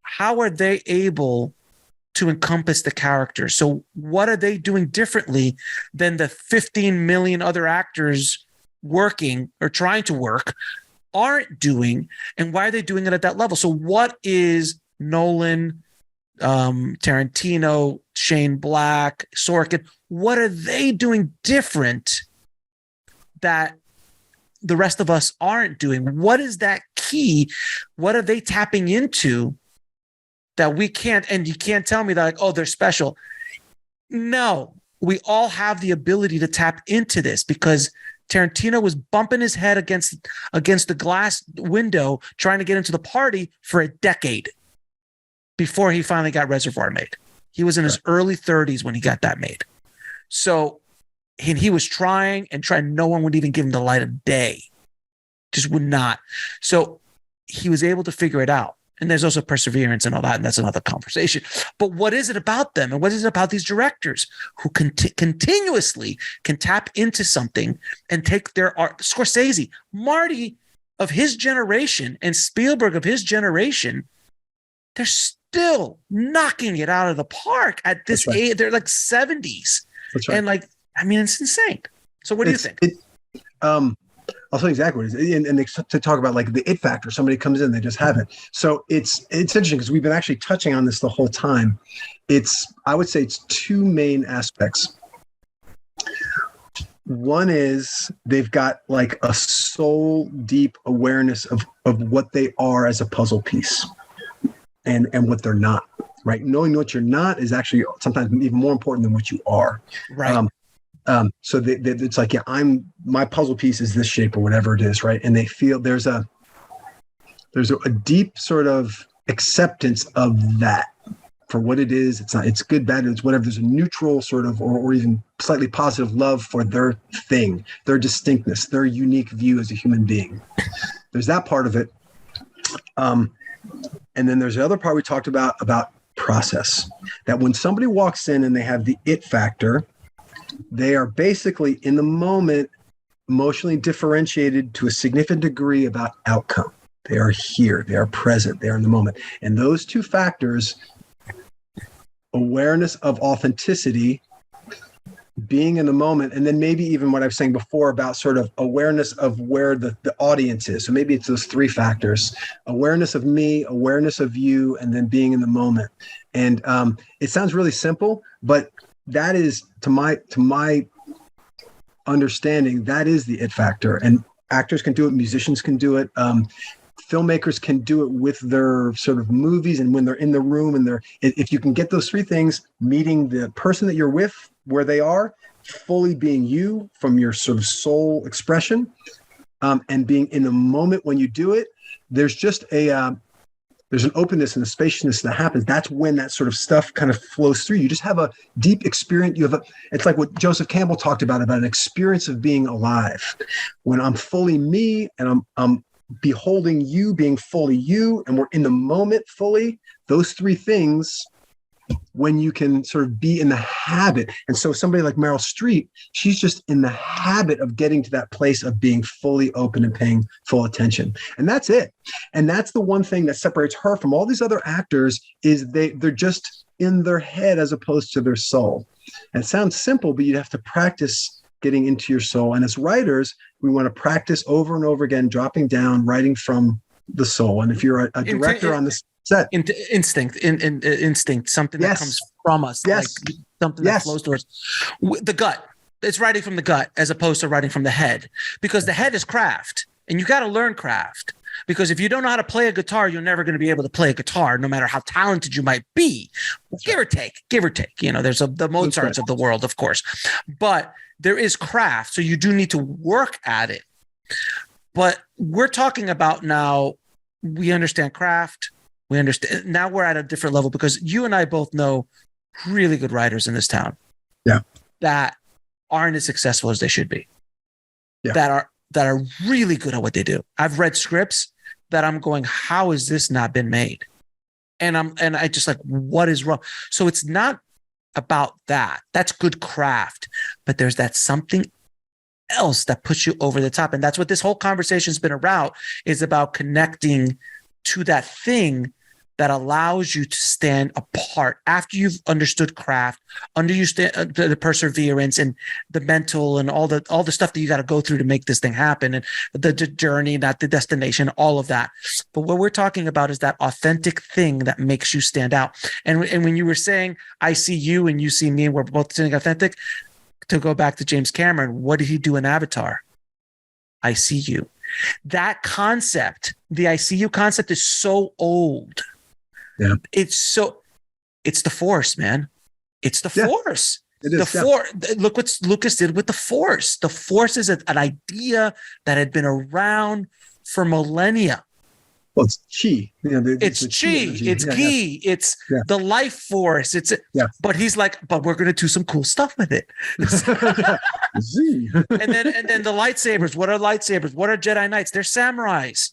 How are they able to encompass the character? So what are they doing differently than the 15 million other actors working or trying to work aren't doing? And why are they doing it at that level? So what is Nolan, Tarantino, Shane Black, Sorkin, what are they doing different that the rest of us aren't doing? What is that key? What are they tapping into that we can't? And you can't tell me that like, oh, they're special. No, we all have the ability to tap into this because Tarantino was bumping his head against the glass window trying to get into the party for a decade before he finally got Reservoir made. He was in his early 30s when he got that made. So, and he was trying. No one would even give him the light of day. Just would not. So he was able to figure it out. And there's also perseverance and all that, and that's another conversation. But what is it about them? And what is it about these directors who continuously can tap into something and take their art? Scorsese, Marty of his generation and Spielberg of his generation, they're still knocking it out of the park at this age. They're like 70s. That's right. And like, I mean, it's insane. So what do you think? I'll tell you exactly what it is. And to talk about like the it factor, somebody comes in, they just have it. So it's interesting because we've been actually touching on this the whole time. I would say it's two main aspects. One is they've got like a soul deep awareness of what they are as a puzzle piece and what they're not, right? Knowing what you're not is actually sometimes even more important than what you are. Right. So it's like, my puzzle piece is this shape or whatever it is, right? And they feel there's a deep sort of acceptance of that for what it is. It's good, bad, it's whatever. There's a neutral sort of, or even slightly positive love for their thing, their distinctness, their unique view as a human being. There's that part of it. And then there's the other part we talked about process, that when somebody walks in and they have the it factor, they are basically in the moment, emotionally differentiated to a significant degree about outcome. They are here, they are present, they are in the moment. And those two factors, awareness of authenticity, being in the moment, and then maybe even what I was saying before about sort of awareness of where the audience is. So maybe it's those three factors: awareness of me, awareness of you, and then being in the moment. And it sounds really simple, but that is, to my understanding, that is the it factor. And actors can do it, musicians can do it, filmmakers can do it with their sort of movies, and when they're in the room and if you can get those three things, meeting the person that you're with where they are, fully being you from your sort of soul expression, and being in the moment when you do it, there's just there's an openness and a spaciousness that happens. That's when that sort of stuff kind of flows through. You just have a deep experience. It's like what Joseph Campbell talked about an experience of being alive. When I'm fully me and I'm beholding you being fully you, and we're in the moment fully, those three things, when you can sort of be in the habit. And so somebody like Meryl Streep, she's just in the habit of getting to that place of being fully open and paying full attention. And that's it. And that's the one thing that separates her from all these other actors, is they're just in their head as opposed to their soul. And it sounds simple, but you have to practice getting into your soul. And as writers, we want to practice over and over again, dropping down, writing from the soul. And if you're a director on this set, instinct, something that comes from us, like something that flows towards the gut. it's writing from the gut as opposed to writing from the head, because the head is craft, and you got to learn craft. Because if you don't know how to play a guitar, you're never going to be able to play a guitar, no matter how talented you might be. Give or take. You know, there's the Mozarts of the world, of course, but there is craft. So you do need to work at it. But we're talking about now, we understand craft. We understand. Now we're at a different level, because you and I both know really good writers in this town. Yeah. That aren't as successful as they should be. Yeah. That are really good at what they do. I've read scripts that I'm going, how has this not been made? And I just like, what is wrong? So it's not about that. That's good craft, but there's that something else that puts you over the top. And that's what this whole conversation's been about, is about connecting to that thing that allows you to stand apart after you've understood craft, understand the perseverance and the mental and all the stuff that you got to go through to make this thing happen, and the journey, not the destination, all of that. But what we're talking about is that authentic thing that makes you stand out. And when you were saying, I see you and you see me, and we're both saying authentic, to go back to James Cameron, what did he do in Avatar? I see you. That concept, the I see you concept, is so old. Yeah. It's the Force, man. It's the Force. It is, Look what Lucas did with the Force. The Force is an idea that had been around for millennia. Well, it's chi. It's chi. It's ghee. It's the life force. But he's like, but we're going to do some cool stuff with it. Z. and then the lightsabers. What are lightsabers? What are Jedi Knights? They're samurais.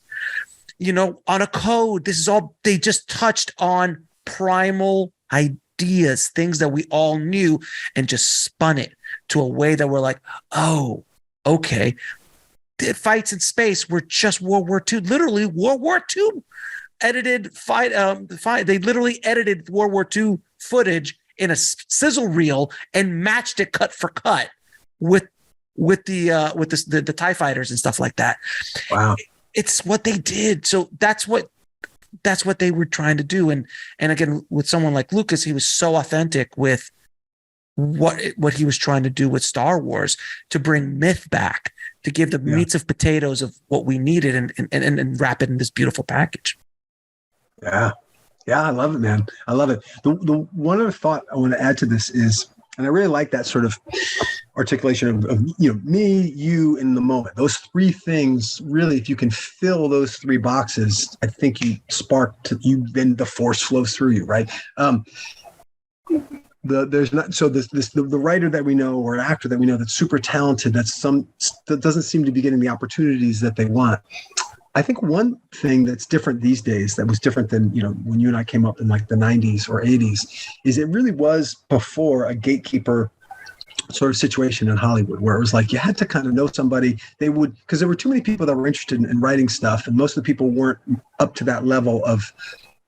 You know, on a code. This is all, they just touched on primal ideas, things that we all knew, and just spun it to a way that we're like, oh, okay. The fights in space were just World War II, literally World War II edited fight. They literally edited World War II footage in a sizzle reel and matched it cut for cut with the TIE fighters and stuff like that. Wow. It's what they did. So that's what they were trying to do. And again, with someone like Lucas, he was so authentic with what he was trying to do with Star Wars, to bring myth back, to give the meats of potatoes of what we needed and wrap it in this beautiful package. Yeah. Yeah. I love it, man. I love it. The one other thought I want to add to this is, and I really like that sort of articulation of me, you, in the moment. Those three things, really, if you can fill those three boxes, I think then the Force flows through you, right? The writer that we know, or actor that we know that's super talented, that doesn't seem to be getting the opportunities that they want. I think one thing that's different these days, that was different than, when you and I came up in like the 90s or 80s, is it really was before a gatekeeper sort of situation in Hollywood, where it was like you had to kind of know somebody. Because there were too many people that were interested in writing stuff, and most of the people weren't up to that level of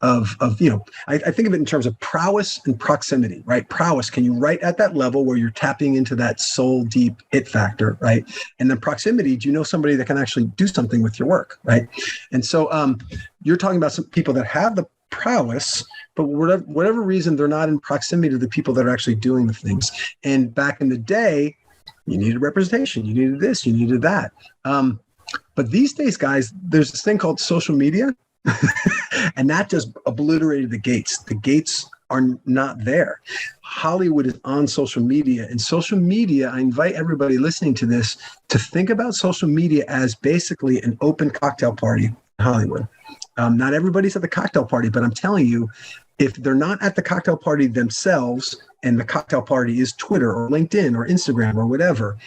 I think of it in terms of prowess and proximity, right? Prowess, can you write at that level where you're tapping into that soul deep it factor, right? And then proximity, do you know somebody that can actually do something with your work, right? And so you're talking about some people that have the prowess, but whatever reason, they're not in proximity to the people that are actually doing the things. And back in the day, you needed representation, you needed this, you needed that. But these days, guys, there's this thing called social media. And that just obliterated the gates. The gates are not there. Hollywood is on social media, and social media, I invite everybody listening to this to think about social media as basically an open cocktail party in Hollywood. Not everybody's at the cocktail party, but I'm telling you, if they're not at the cocktail party themselves, and the cocktail party is Twitter or LinkedIn or Instagram or whatever,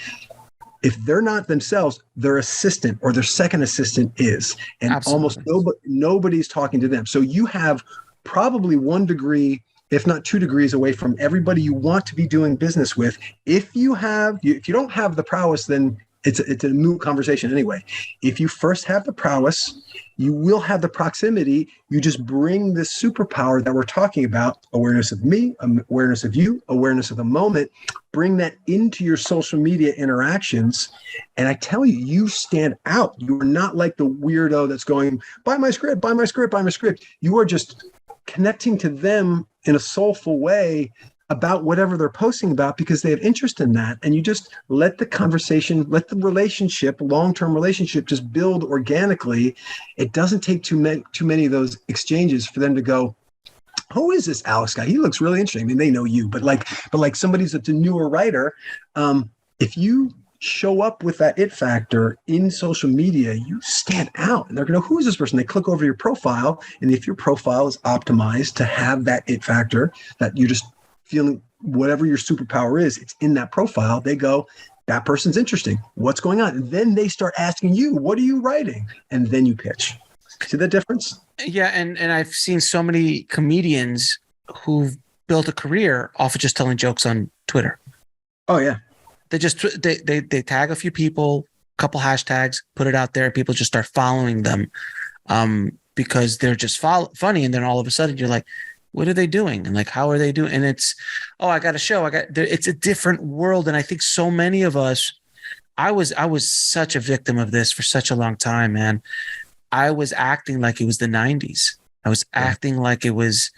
if they're not themselves, their assistant or their second assistant is. And Absolutely. Almost nobody's talking to them. So you have probably 1 degree, if not 2 degrees away from everybody you want to be doing business with. If you don't have the prowess, then it's a moot conversation anyway. If you first have the prowess, you will have the proximity. You just bring the superpower that we're talking about, awareness of me, awareness of you, awareness of the moment, bring that into your social media interactions. And I tell you, you stand out. You are not like the weirdo that's going, buy my script, buy my script, buy my script. You are just connecting to them in a soulful way. about whatever they're posting about because they have interest in that. And you just let the conversation, let the relationship, long-term relationship, just build organically. It doesn't take too many of those exchanges for them to go, who is this Alex guy? He looks really interesting. I mean, they know you, but like somebody that's a newer writer, if you show up with that it factor in social media, you stand out, and they're going to know, who is this person? They click over your profile, and if your profile is optimized to have that it factor, that you're just feeling whatever your superpower is, it's in that profile, they go, that person's interesting. What's going on? And then they start asking you, what are you writing? And then you pitch. See the difference? Yeah, and I've seen so many comedians who've built a career off of just telling jokes on Twitter. Oh yeah. They just they tag a few people, a couple hashtags, put it out there, and people just start following them because they're just funny. And then all of a sudden you're like, what are they doing? And like, how are they doing? And it's, oh, I got a show. It's a different world. And I think so many of us, I was such a victim of this for such a long time, man. I was acting like it was the 90s. I was acting like it was,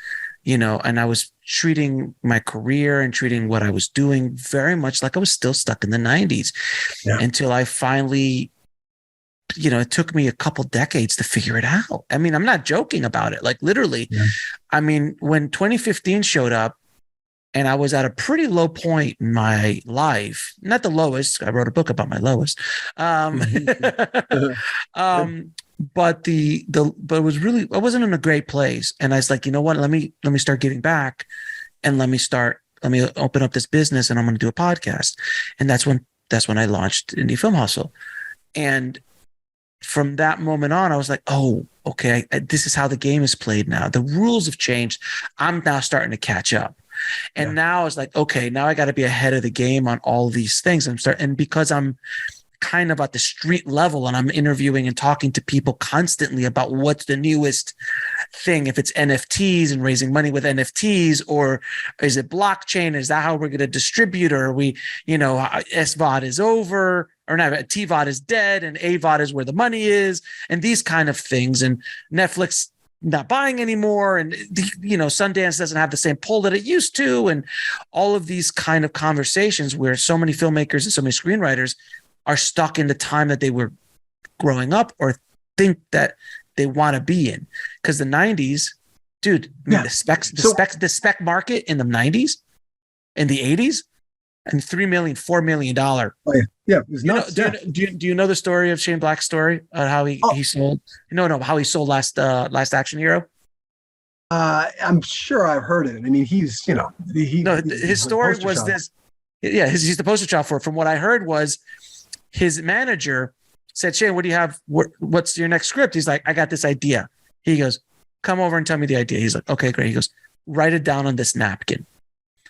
and I was treating my career and treating what I was doing very much like I was still stuck in the 90s until I finally, it took me a couple decades to figure it out. I mean, I'm not joking about it. Like literally, I mean, when 2015 showed up and I was at a pretty low point in my life, not the lowest, I wrote a book about my lowest. But but it was really, I wasn't in a great place. And I was like, you know what, let me start giving back and let me open up this business, and I'm going to do a podcast. And that's when I launched Indie Film Hustle. And from that moment on, I was like, oh, okay, this is how the game is played now. The rules have changed. I'm now starting to catch up. And now it's like, okay, now I got to be ahead of the game on all these things. And because I'm kind of at the street level and I'm interviewing and talking to people constantly about what's the newest thing, if it's NFTs and raising money with NFTs, or is it blockchain? Is that how we're going to distribute? Or are we, SVOD is over, or not, TVOD is dead and AVOD is where the money is, and these kind of things. And Netflix not buying anymore, and Sundance doesn't have the same pull that it used to, and all of these kind of conversations where so many filmmakers and so many screenwriters are stuck in the time that they were growing up or think that they want to be in. Because the 90s, dude, the spec market in the 90s, in the 80s, and $3 million, $4 million. Oh, yeah. It was nuts. Do you know the story of Shane Black's story on how he sold? How he sold Last Action Hero? I'm sure I've heard it. I mean, he's his story was this. Yeah, he's the poster child for it. From what I heard was, his manager said, Shane, what do you have? What's your next script? He's like, I got this idea. He goes, come over and tell me the idea. He's like, okay, great. He goes, write it down on this napkin.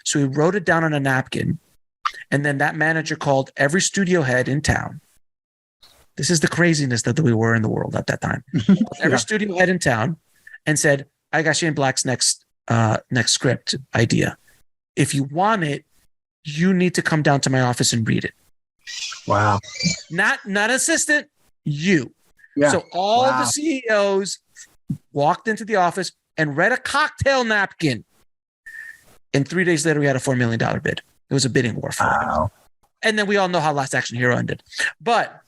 So he wrote it down on a napkin. And then that manager called every studio head in town. This is the craziness that we were in the world at that time. Every studio head in town and said, I got Shane Black's next script idea. If you want it, you need to come down to my office and read it. Wow. Not assistant, you. Yeah. So all the CEOs walked into the office and read a cocktail napkin. And 3 days later, we had a $4 million bid. It was a bidding war for it. And then we all know how Last Action Hero ended. That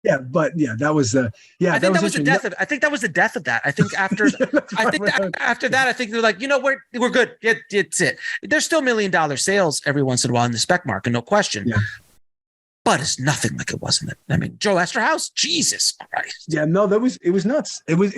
was I think that was the death of. I think that was the death of that. I think after after that, I think they're like, we're good. It's it. There's still $1 million sales every once in a while in the spec market, no question. Yeah. But it's nothing like it was in it. I mean, Joe Esterhaus, Jesus Christ. Yeah, no, it was nuts. It was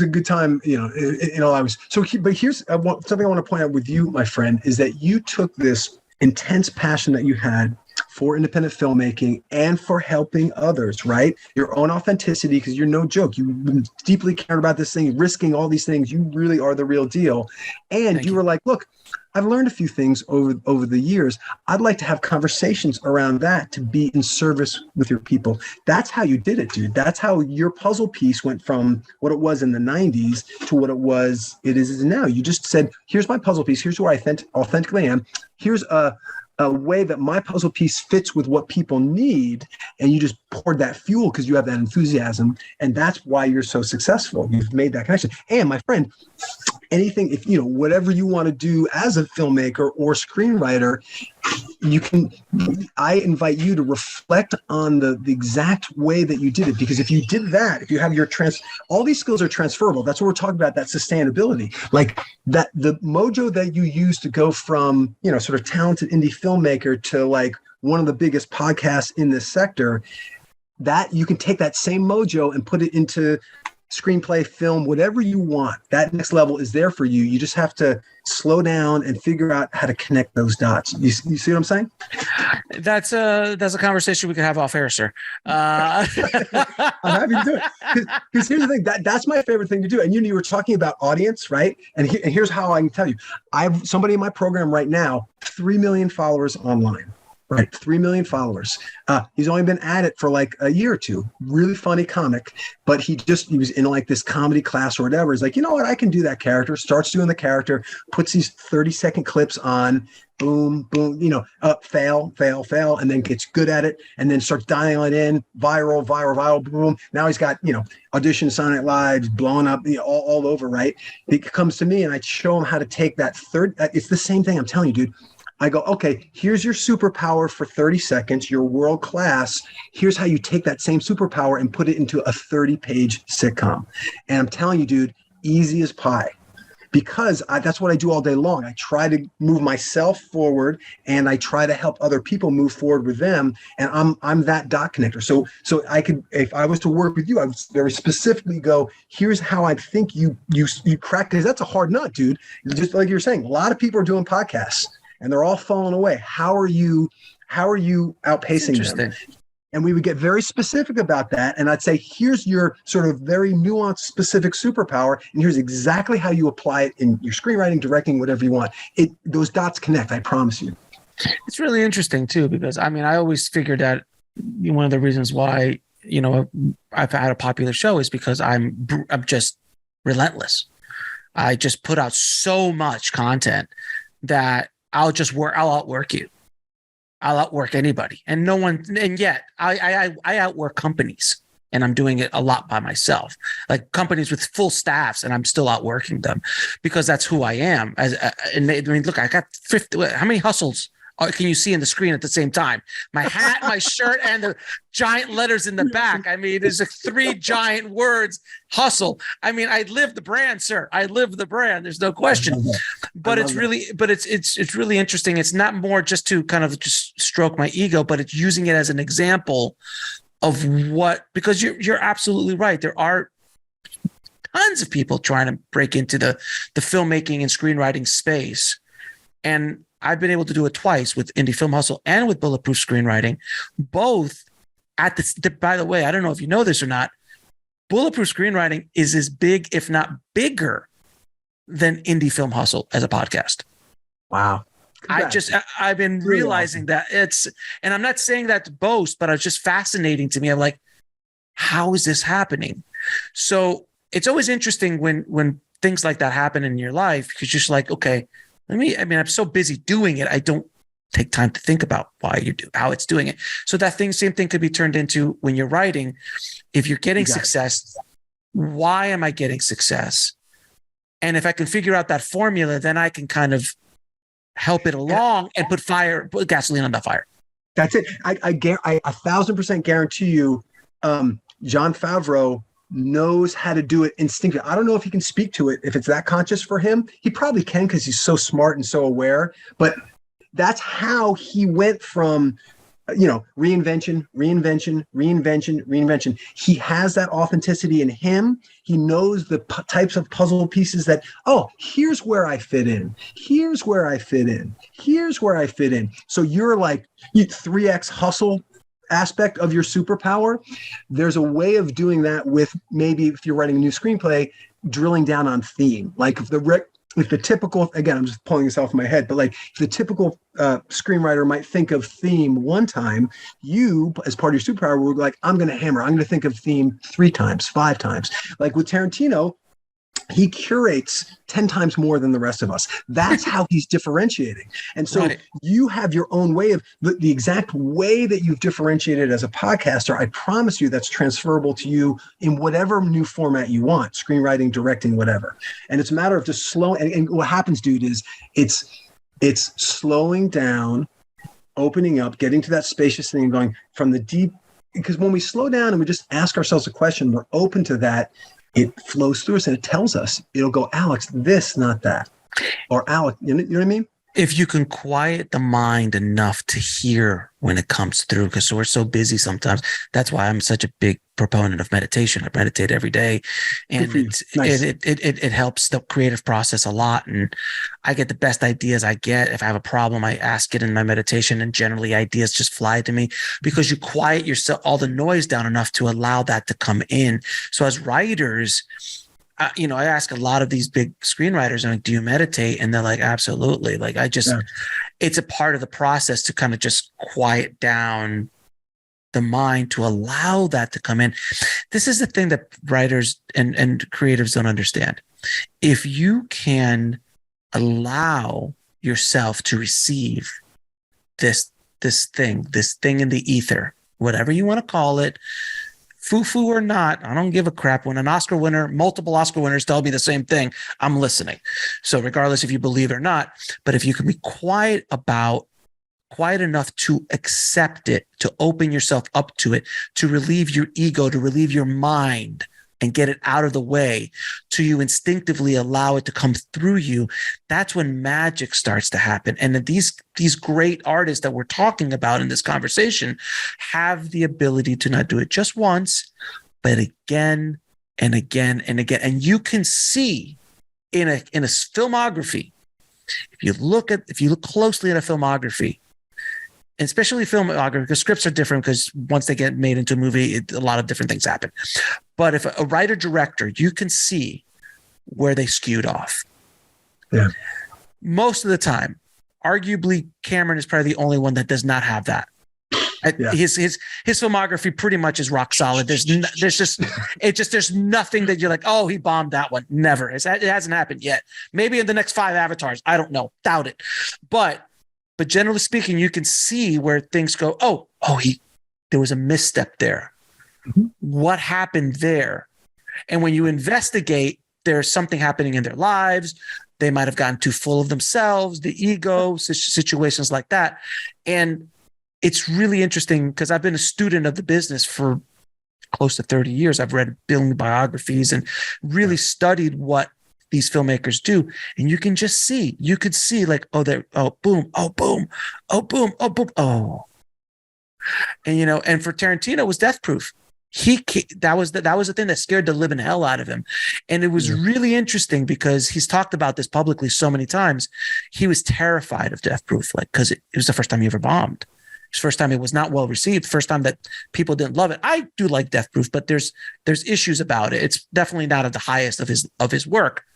a good time, but here's something I want to point out with you, my friend, is that you took this intense passion that you had for independent filmmaking and for helping others, right? Your own authenticity, because you're no joke. You deeply cared about this thing, risking all these things. You really are the real deal. And you were like, look, I've learned a few things over the years. I'd like to have conversations around that to be in service with your people. That's how you did it, dude. That's how your puzzle piece went from what it was in the 90s to what it is now. You just said, here's my puzzle piece. Here's who I authentically am. Here's a way that my puzzle piece fits with what people need. And you just poured that fuel because you have that enthusiasm. And that's why you're so successful. You've made that connection. And my friend, anything, if you know, whatever you want to do as a filmmaker or screenwriter, you can, I invite you to reflect on the exact way that you did it. Because if you did that, if you have your all these skills are transferable. That's what we're talking about, that sustainability. Like that, the mojo that you use to go from, you know, sort of talented indie filmmaker to like one of the biggest podcasts in this sector, that you can take that same mojo and put it into screenplay, film, whatever you want. That next level is there for you. You just have to slow down and figure out how to connect those dots. You see what I'm saying? That's a conversation we could have off air, sir. I'm happy to do it. Because here's the thing, that's my favorite thing to do. And you were talking about audience, right? And here's how I can tell you. I have somebody in my program right now, 3 million followers online. Right, 3 million followers. He's only been at it for like a year or two. Really funny comic, but he was in like this comedy class or whatever. He's like, you know what, I can do that character. Starts doing the character, puts these 30-second clips on, boom, boom, you know, fail, and then gets good at it, and then starts dialing it in, viral, boom. Now he's got, you know, audition, Sonic Live, blowing up, you know, all over, right? He comes to me and I show him how to take that it's the same thing, I'm telling you, dude. I go, okay, here's your superpower for 30 seconds. You're world class. Here's how you take that same superpower and put it into a 30-page sitcom. And I'm telling you, dude, easy as pie. Because that's what I do all day long. I try to move myself forward, and I try to help other people move forward with them. And I'm that dot connector. So I could, if I was to work with you, I would very specifically go, here's how I think you crack, because that's a hard nut, dude. Just like you're saying, a lot of people are doing podcasts and they're all falling away. How are you outpacing them? And we would get very specific about that. And I'd say, here's your sort of very nuanced, specific superpower. And here's exactly how you apply it in your screenwriting, directing, whatever you want. Those dots connect, I promise you. It's really interesting too, because I mean, I always figured that one of the reasons why, you know, I've had a popular show is because I'm just relentless. I just put out so much content that I'll outwork you. I'll outwork anybody, and no one. And yet, I outwork companies, and I'm doing it a lot by myself. Like companies with full staffs, and I'm still outworking them because that's who I am. I mean, look, I got 50. How many hustles can you see in the screen at the same time? My hat, my shirt, and the giant letters in the back. I mean, there's like 3 giant words: hustle. I mean, I live the brand, sir. I live the brand. There's no question. But it's really interesting. It's not more just to kind of just stroke my ego, but it's using it as an example of what, because you're absolutely right. There are tons of people trying to break into the filmmaking and screenwriting space. And I've been able to do it twice with Indie Film Hustle and with Bulletproof Screenwriting, both at by the way, I don't know if you know this or not, Bulletproof Screenwriting is as big, if not bigger, than Indie Film Hustle as a podcast. Wow. I've been realizing that and I'm not saying that to boast, but it's just fascinating to me. I'm like, how is this happening? So it's always interesting when things like that happen in your life, because you're just like, okay, I'm so busy doing it, I don't take time to think about how it's doing it. So that same thing could be turned into when you're writing. If you're getting success, why am I getting success? And if I can figure out that formula, then I can kind of help it along and put gasoline on that fire. That's it. I 1,000% guarantee you, Jon Favreau knows how to do it instinctively. I don't know if he can speak to it, if it's that conscious for him. He probably can, because he's so smart and so aware. But that's how he went from, reinvention. He has that authenticity in him. He knows the types of puzzle pieces that, here's where I fit in. So you're like 3x hustle aspect of your superpower. There's a way of doing that with, maybe if you're writing a new screenplay, drilling down on theme. Like if the typical, again, I'm just pulling this off my head, but like if the typical screenwriter might think of theme one time, you, as part of your superpower, were like, I'm going to think of theme 3 times, 5 times. Like with Tarantino, he curates 10 times more than the rest of us. That's how he's differentiating. And so you have your own way of the exact way that you've differentiated as a podcaster. I promise you that's transferable to you in whatever new format you want, screenwriting, directing, whatever. And it's a matter of just and what happens, dude, is it's slowing down, opening up, getting to that spacious thing and going from the deep, because when we slow down and we just ask ourselves a question, we're open to that. It flows through us and it tells us, it'll go, Alex, this, not that. Or Alex, you know what I mean? If you can quiet the mind enough to hear when it comes through, because we're so busy sometimes. That's why I'm such a big proponent of meditation. I meditate every day, and it helps the creative process a lot. And I get the best ideas I get. If I have a problem, I ask it in my meditation, and generally ideas just fly to me because you quiet yourself, all the noise down enough to allow that to come in. So as writers, I ask a lot of these big screenwriters, I'm like, do you meditate? And they're like, absolutely. Like, it's a part of the process to kind of just quiet down the mind to allow that to come in. This is the thing that writers and creatives don't understand. If you can allow yourself to receive this thing in the ether, whatever you want to call it, foo-foo or not, I don't give a crap. When an Oscar winner, multiple Oscar winners tell me the same thing, I'm listening. So regardless if you believe it or not, but if you can be quiet enough to accept it, to open yourself up to it, to relieve your ego, to relieve your mind and get it out of the way, to you instinctively allow it to come through you, that's when magic starts to happen. And these great artists that we're talking about in this conversation have the ability to not do it just once, but again and again and again. And you can see in a filmography, if you look closely at a filmography, and especially filmography, because scripts are different, because once they get made into a movie, a lot of different things happen. But if a writer-director, you can see where they skewed off. Yeah. Most of the time, arguably, Cameron is probably the only one that does not have that. Yeah. His filmography pretty much is rock solid. There's nothing that you're like, oh, he bombed that one. Never. It hasn't happened yet. Maybe in the next 5 Avatars. I don't know. Doubt it. But generally speaking, you can see where things go, there was a misstep there. Mm-hmm. What happened there? And when you investigate, there's something happening in their lives. They might have gotten too full of themselves, the ego, situations like that. And it's really interesting because I've been a student of the business for close to 30 years. I've read film biographies and really studied what these filmmakers do. And you could see like, boom, oh, boom, oh, boom, oh, boom, oh. And, and for Tarantino, it was Death Proof. That was the thing that scared the living hell out of him. And it was really interesting because he's talked about this publicly so many times. He was terrified of Death Proof, because it was the first time he ever bombed. It's the first time it was not well received. First time that people didn't love it. I do like Death Proof, but there's issues about it. It's definitely not at the highest of his work.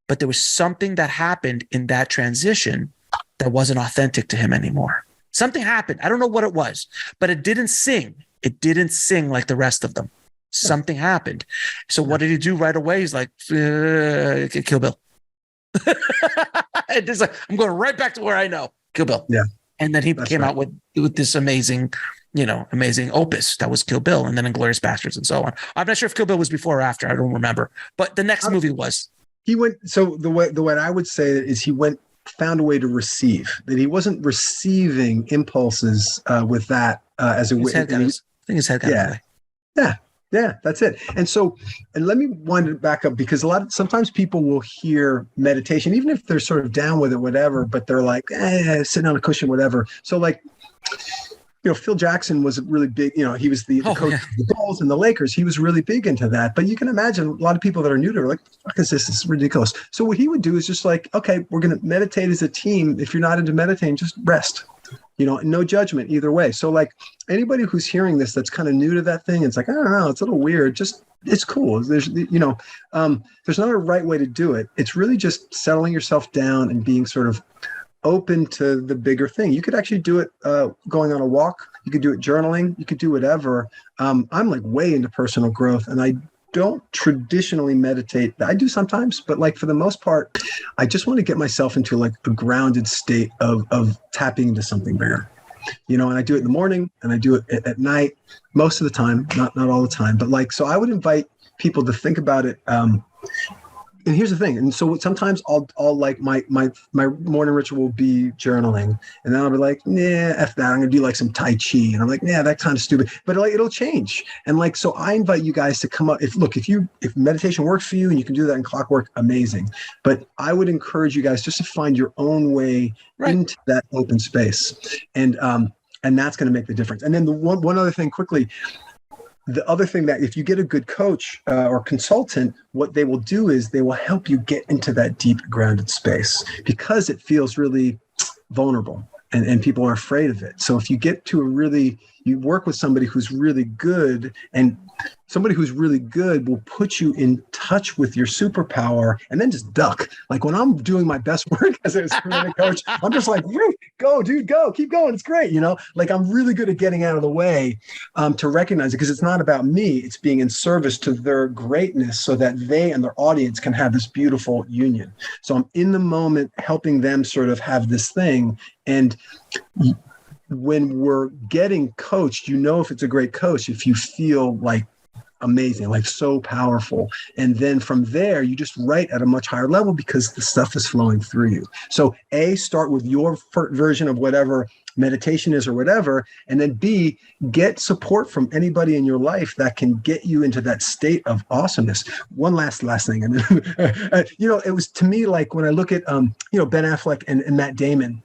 But there was something that happened in that transition that wasn't authentic to him anymore. Something happened. I don't know what it was, but it didn't sing. It didn't sing like the rest of them. Something happened. So what did he do right away? He's like, Kill Bill. It's like, I'm going right back to where I know. Kill Bill. Yeah. And then he came out with this amazing opus that was Kill Bill, and then Inglourious Basterds and so on. I'm not sure if Kill Bill was before or after. I don't remember. But the next movie was. He went, so the way I would say it is found a way to receive, that he wasn't receiving impulses with that as a way. I think his head got away. Yeah, that's it. And let me wind it back up, because sometimes people will hear meditation, even if they're sort of down with it, whatever, but they're like, sitting on a cushion, whatever. So Phil Jackson was really big. He was the coach of the Bulls and the Lakers. He was really big into that. But you can imagine a lot of people that are new to it are like, fuck is this? This is ridiculous. So what he would do is just like, okay, we're going to meditate as a team. If you're not into meditating, just rest. No judgment either way. So like anybody who's hearing this that's kind of new to that thing, it's like, I don't know, it's a little weird. Just, it's cool. There's not a right way to do it. It's really just settling yourself down and being sort of open to the bigger thing. You could actually do it going on a walk. You could do it journaling. You could do whatever. I'm like way into personal growth, and don't traditionally meditate. I do sometimes, but like for the most part, I just want to get myself into like a grounded state of tapping into something bigger. And I do it in the morning and I do it at night, most of the time, not all the time, but like, so I would invite people to think about it. And here's the thing. And so sometimes I'll like my morning ritual will be journaling, and then I'll be like, nah, F that. I'm going to do like some Tai Chi. And I'm like, nah, that's kind of stupid, but like, it'll change. And like, so I invite you guys to come up. If meditation works for you and you can do that in clockwork, amazing. But I would encourage you guys just to find your own way into that open space. And that's going to make the difference. And then the one other thing quickly, the other thing that if you get a good coach or consultant, what they will do is they will help you get into that deep grounded space because it feels really vulnerable and people are afraid of it. So if you get to you work with somebody who's really good, and somebody who's really good will put you in touch with your superpower and then just duck. Like when I'm doing my best work as a screenwriting coach, I'm just like, go, dude, go, keep going. It's great. Like I'm really good at getting out of the way to recognize it, because it's not about me. It's being in service to their greatness so that they and their audience can have this beautiful union. So I'm in the moment helping them sort of have this thing. And when we're getting coached, if it's a great coach, if you feel like amazing, like so powerful. And then from there, you just write at a much higher level because the stuff is flowing through you. So A, start with your version of whatever meditation is or whatever. And then B, get support from anybody in your life that can get you into that state of awesomeness. One last thing. And it was to me, like when I look at, Ben Affleck and Matt Damon,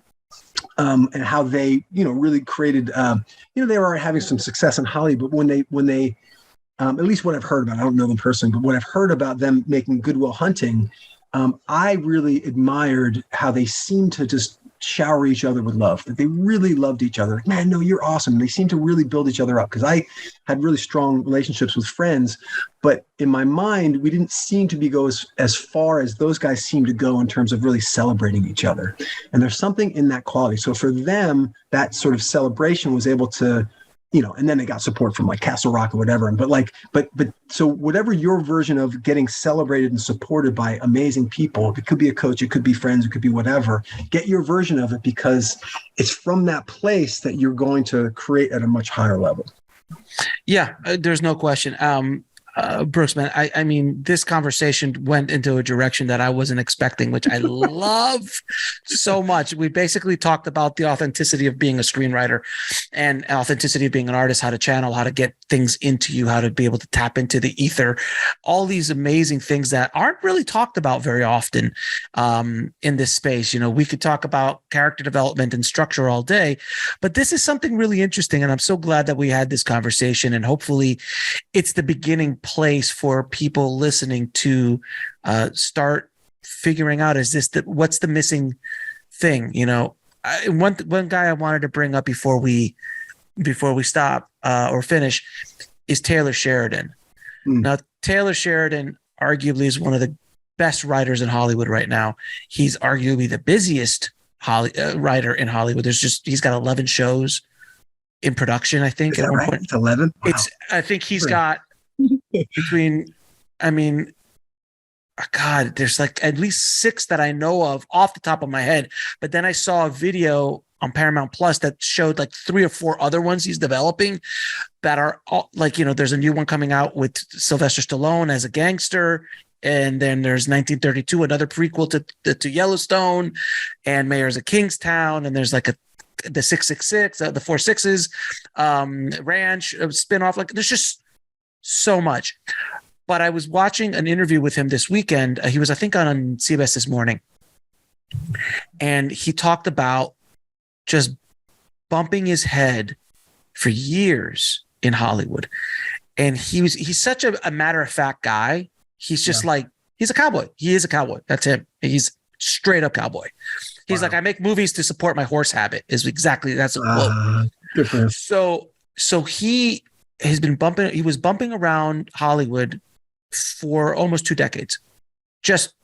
and how they, really created, they were having some success in Hollywood, but when they, at least what I've heard about, I don't know them personally, but what I've heard about them making Good Will Hunting, I really admired how they seemed to just shower each other with love, that they really loved each other. Like, man, no, you're awesome. And they seemed to really build each other up, because I had really strong relationships with friends, but in my mind, we didn't seem to go as far as those guys seemed to go in terms of really celebrating each other. And there's something in that quality. So for them, that sort of celebration was able to, and then they got support from like Castle Rock or whatever. But so whatever your version of getting celebrated and supported by amazing people, it could be a coach, it could be friends, it could be whatever, get your version of it, because it's from that place that you're going to create at a much higher level. Yeah, there's no question. Brooks, man, I mean, this conversation went into a direction that I wasn't expecting, which I love so much. We basically talked about the authenticity of being a screenwriter and authenticity of being an artist, how to channel, how to get things into you, how to be able to tap into the ether, all these amazing things that aren't really talked about very often in this space. We could talk about character development and structure all day, but this is something really interesting. And I'm so glad that we had this conversation, and hopefully it's the beginning place for people listening to start figuring out, what's the missing thing? One guy I wanted to bring up before we stop or finish is Taylor Sheridan. Now, Taylor Sheridan arguably is one of the best writers in Hollywood right now. He's arguably the busiest writer in Hollywood. He's got 11 shows in production, I think. Is that right? It's 11? Wow. I think he's got there's like at least 6 that I know of off the top of my head. But then I saw a video on Paramount Plus that showed like 3 or 4 other ones he's developing that are all, like, there's a new one coming out with Sylvester Stallone as a gangster. And then there's 1932, another prequel to Yellowstone, and Mayors of Kingstown. And there's like the 666, the 4 Sixes, Ranch spinoff. Like there's just so much. But I was watching an interview with him this weekend. He was, I think, on CBS This Morning. And he talked about just bumping his head for years in Hollywood. And he's such a matter-of-fact guy. He's just like, he's a cowboy. He is a cowboy. That's him. He's straight up cowboy. He's like, I make movies to support my horse habit, that's a quote. Good for him. So he was bumping around Hollywood for almost 2 decades, just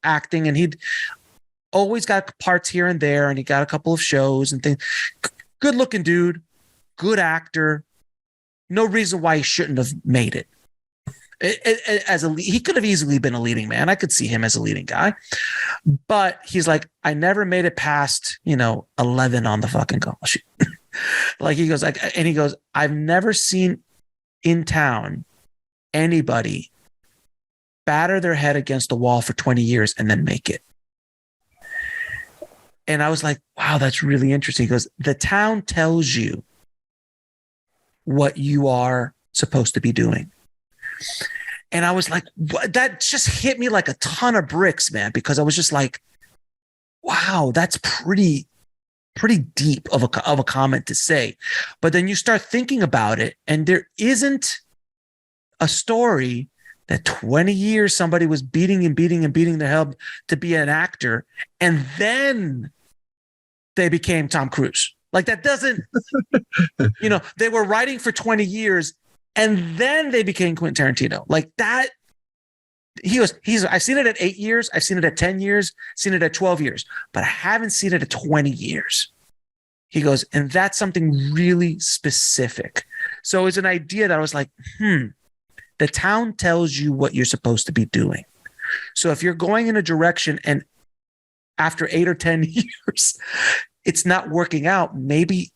acting. And he'd always got parts here and there, and he got a couple of shows and things. Good looking dude, good actor, No reason why he shouldn't have made it. He could have easily been a leading man. I could see him as a leading guy, but he's like, I never made it past 11 on the fucking call sheet. Like he goes I've never seen in town anybody batter their head against the wall for 20 years and then make it. And I was like, wow, that's really interesting. He goes, the town tells you what you are supposed to be doing. And I was like, what? That just hit me like a ton of bricks, man, because I was just like, wow, that's pretty deep of a comment to say. But then you start thinking about it, and there isn't a story that 20 years somebody was beating their head to be an actor, and then they became Tom Cruise. Like that doesn't, they were writing for 20 years and then they became Quentin Tarantino. Like that, I've seen it at 8 years. I've seen it at 10 years, seen it at 12 years, but I haven't seen it at 20 years. He goes, and that's something really specific. So it's an idea that I was like, the town tells you what you're supposed to be doing. So if you're going in a direction and after 8 or 10 years, it's not working out, maybe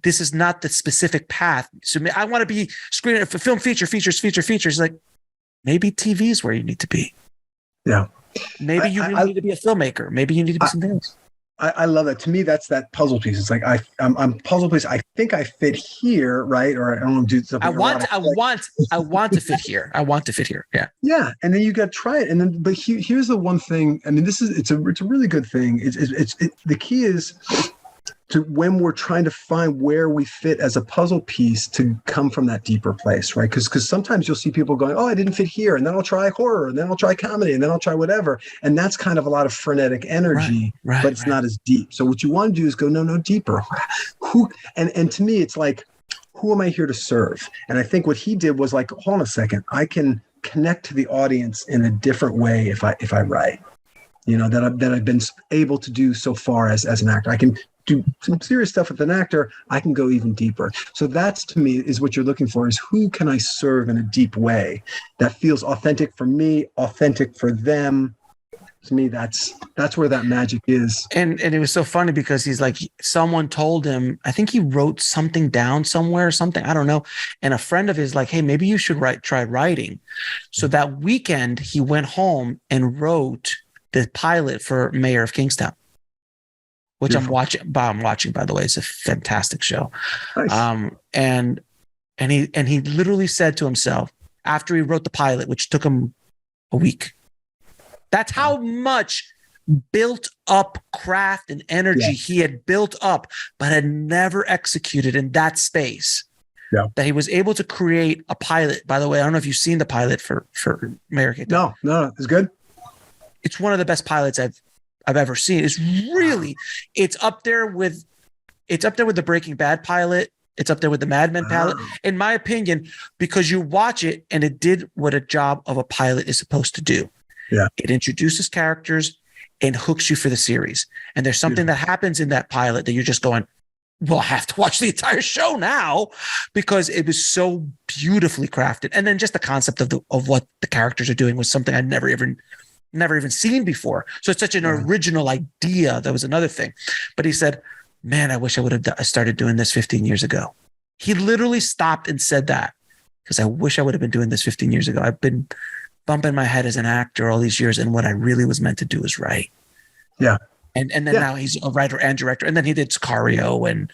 this is not the specific path. So I want to be screening for film, features. Like maybe TV is where you need to be. Yeah. Maybe you really need to be a filmmaker. Maybe you need to be something else. I love that. To me, that's that puzzle piece. It's like I'm puzzle piece. I think I fit here, right? Or I don't want to do something. I want to fit here. I want to fit here. Yeah. Yeah, and then you got to try it, and then but here's the one thing. I mean, it's a really good thing. The key is to when we're trying to find where we fit as a puzzle piece to come from that deeper place, right? Because sometimes you'll see people going, oh, I didn't fit here, and then I'll try horror, and then I'll try comedy, and then I'll try whatever, and that's kind of a lot of frenetic energy, but it's not as deep. So what you want to do is go, no, deeper. And to me, it's like, who am I here to serve? And I think what he did was like, hold on a second, I can connect to the audience in a different way if I write, that I've been able to do so far as an actor. I can do some serious stuff with an actor. I can go even deeper. So that's, to me, is what you're looking for, is who can I serve in a deep way that feels authentic for me, authentic for them. To me, that's where that magic is. And it was so funny because he's like, someone told him, I think he wrote something down somewhere or something, I don't know. And a friend of his like, hey, maybe you should try writing. So that weekend he went home and wrote the pilot for Mayor of Kingstown, which Beautiful. I'm watching, by the way. It's a fantastic show. Nice. And he literally said to himself after he wrote the pilot, which took him a week, that's how much built up craft and energy he had built up, but had never executed in that space. Yeah. That he was able to create a pilot. By the way, I don't know if you've seen the pilot for Mayor of Kingstown. No, it's good. It's one of the best pilots I've ever seen. It's up there with the Breaking Bad pilot. It's up there with the Mad Men pilot, in my opinion, because you watch it and it did what a job of a pilot is supposed to do. Yeah. It introduces characters and hooks you for the series. And there's something that happens in that pilot that you're just going, well, I have to watch the entire show now, because it was so beautifully crafted. And then just the concept of what the characters are doing was something I'd never even seen before. So it's such an original idea. That was another thing. But he said, man, I wish I would have started doing this 15 years ago. He literally stopped and said that, because I wish I would have been doing this 15 years ago. I've been bumping my head as an actor all these years, and what I really was meant to do is write. Yeah. And then now he's a writer and director. And then he did Sicario and,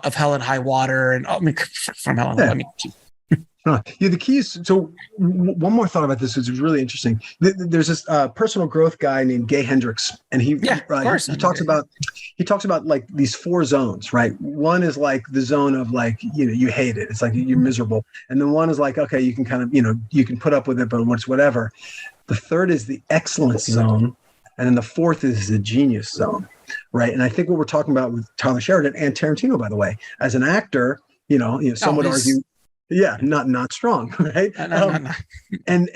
Of Hell and High Water. And from Hell and High Water. The key is, so one more thought about this is really interesting. There's this personal growth guy named Gay Hendricks, and he talks about like these 4 zones, right? One is like the zone of like, you hate it. It's like you're miserable. And then one is like, okay, you can kind of, you can put up with it, but it's whatever. The third is the excellence zone. And then the fourth is the genius zone, right? And I think what we're talking about with Tyler Sheridan and Tarantino, by the way, as an actor, some would argue, not strong, right? No. And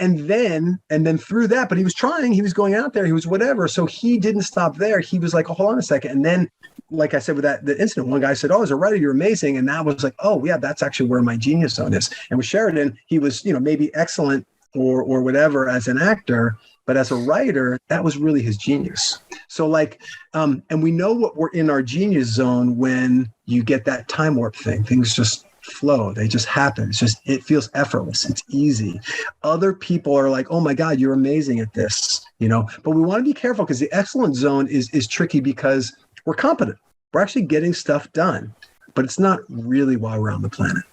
then through that, but he was trying, he was going out there, he was whatever. So he didn't stop there. He was like, oh, hold on a second. And then like I said, with the incident, one guy said, "Oh, as a writer, you're amazing." And that was like, "Oh yeah, that's actually where my genius zone is." And with Sheridan, he was, maybe excellent or whatever as an actor, but as a writer, that was really his genius. So like, and we know what we're in our genius zone when you get that time warp thing. Things just flow. They just happen. It feels effortless. It's easy. Other people are like, "Oh my God, you're amazing at this," but we want to be careful because the excellent zone is tricky because we're competent. We're actually getting stuff done, but it's not really why we're on the planet.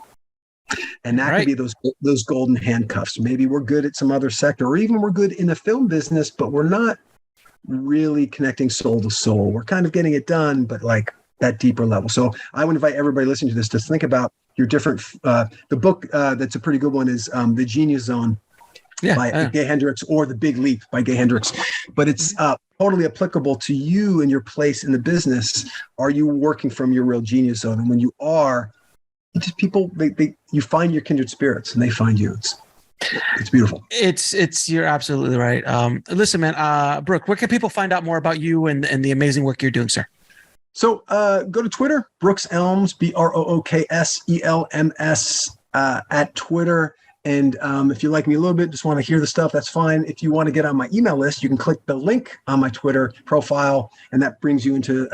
And that could be those golden handcuffs. Maybe we're good at some other sector, or even we're good in the film business, but we're not really connecting soul to soul. We're kind of getting it done, but like that deeper level. So I would invite everybody listening to this to think about your different, the book that's a pretty good one is The Genius Zone by Gay Hendricks, or The Big Leap by Gay Hendricks. But it's totally applicable to you and your place in the business. Are you working from your real genius zone? And when you are, just people, you find your kindred spirits and they find you. It's beautiful. You're absolutely right. Listen, man, Brooke, where can people find out more about you and the amazing work you're doing, sir? So go to Twitter, Brooks Elms, BROOKSELMS at Twitter. And if you like me a little bit, just want to hear the stuff, that's fine. If you want to get on my email list, you can click the link on my Twitter profile, and that brings you into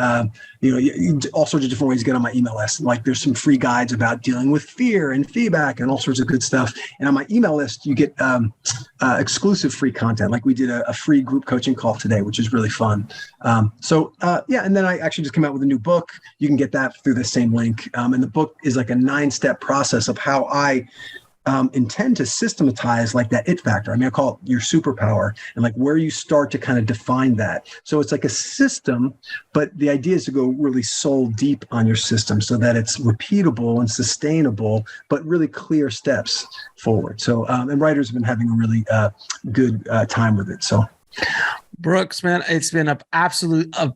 all sorts of different ways to get on my email list. Like there's some free guides about dealing with fear and feedback and all sorts of good stuff. And on my email list, you get exclusive free content. Like we did a free group coaching call today, which is really fun. And then I actually just came out with a new book. You can get that through the same link. And the book is like a 9-step process of how I intend to systematize like that it factor. I mean, I call it your superpower, and like where you start to kind of define that. So it's like a system, but the idea is to go really soul deep on your system so that it's repeatable and sustainable, but really clear steps forward. So, and writers have been having a really good time with it. So. Brooks, man, it's been a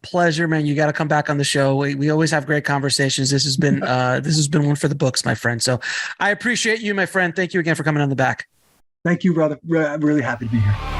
pleasure, man. You got to come back on the show. We always have great conversations. This has been one for the books, my friend. So I appreciate you, my friend. Thank you again for coming on the back. Thank you, brother. Really happy to be here.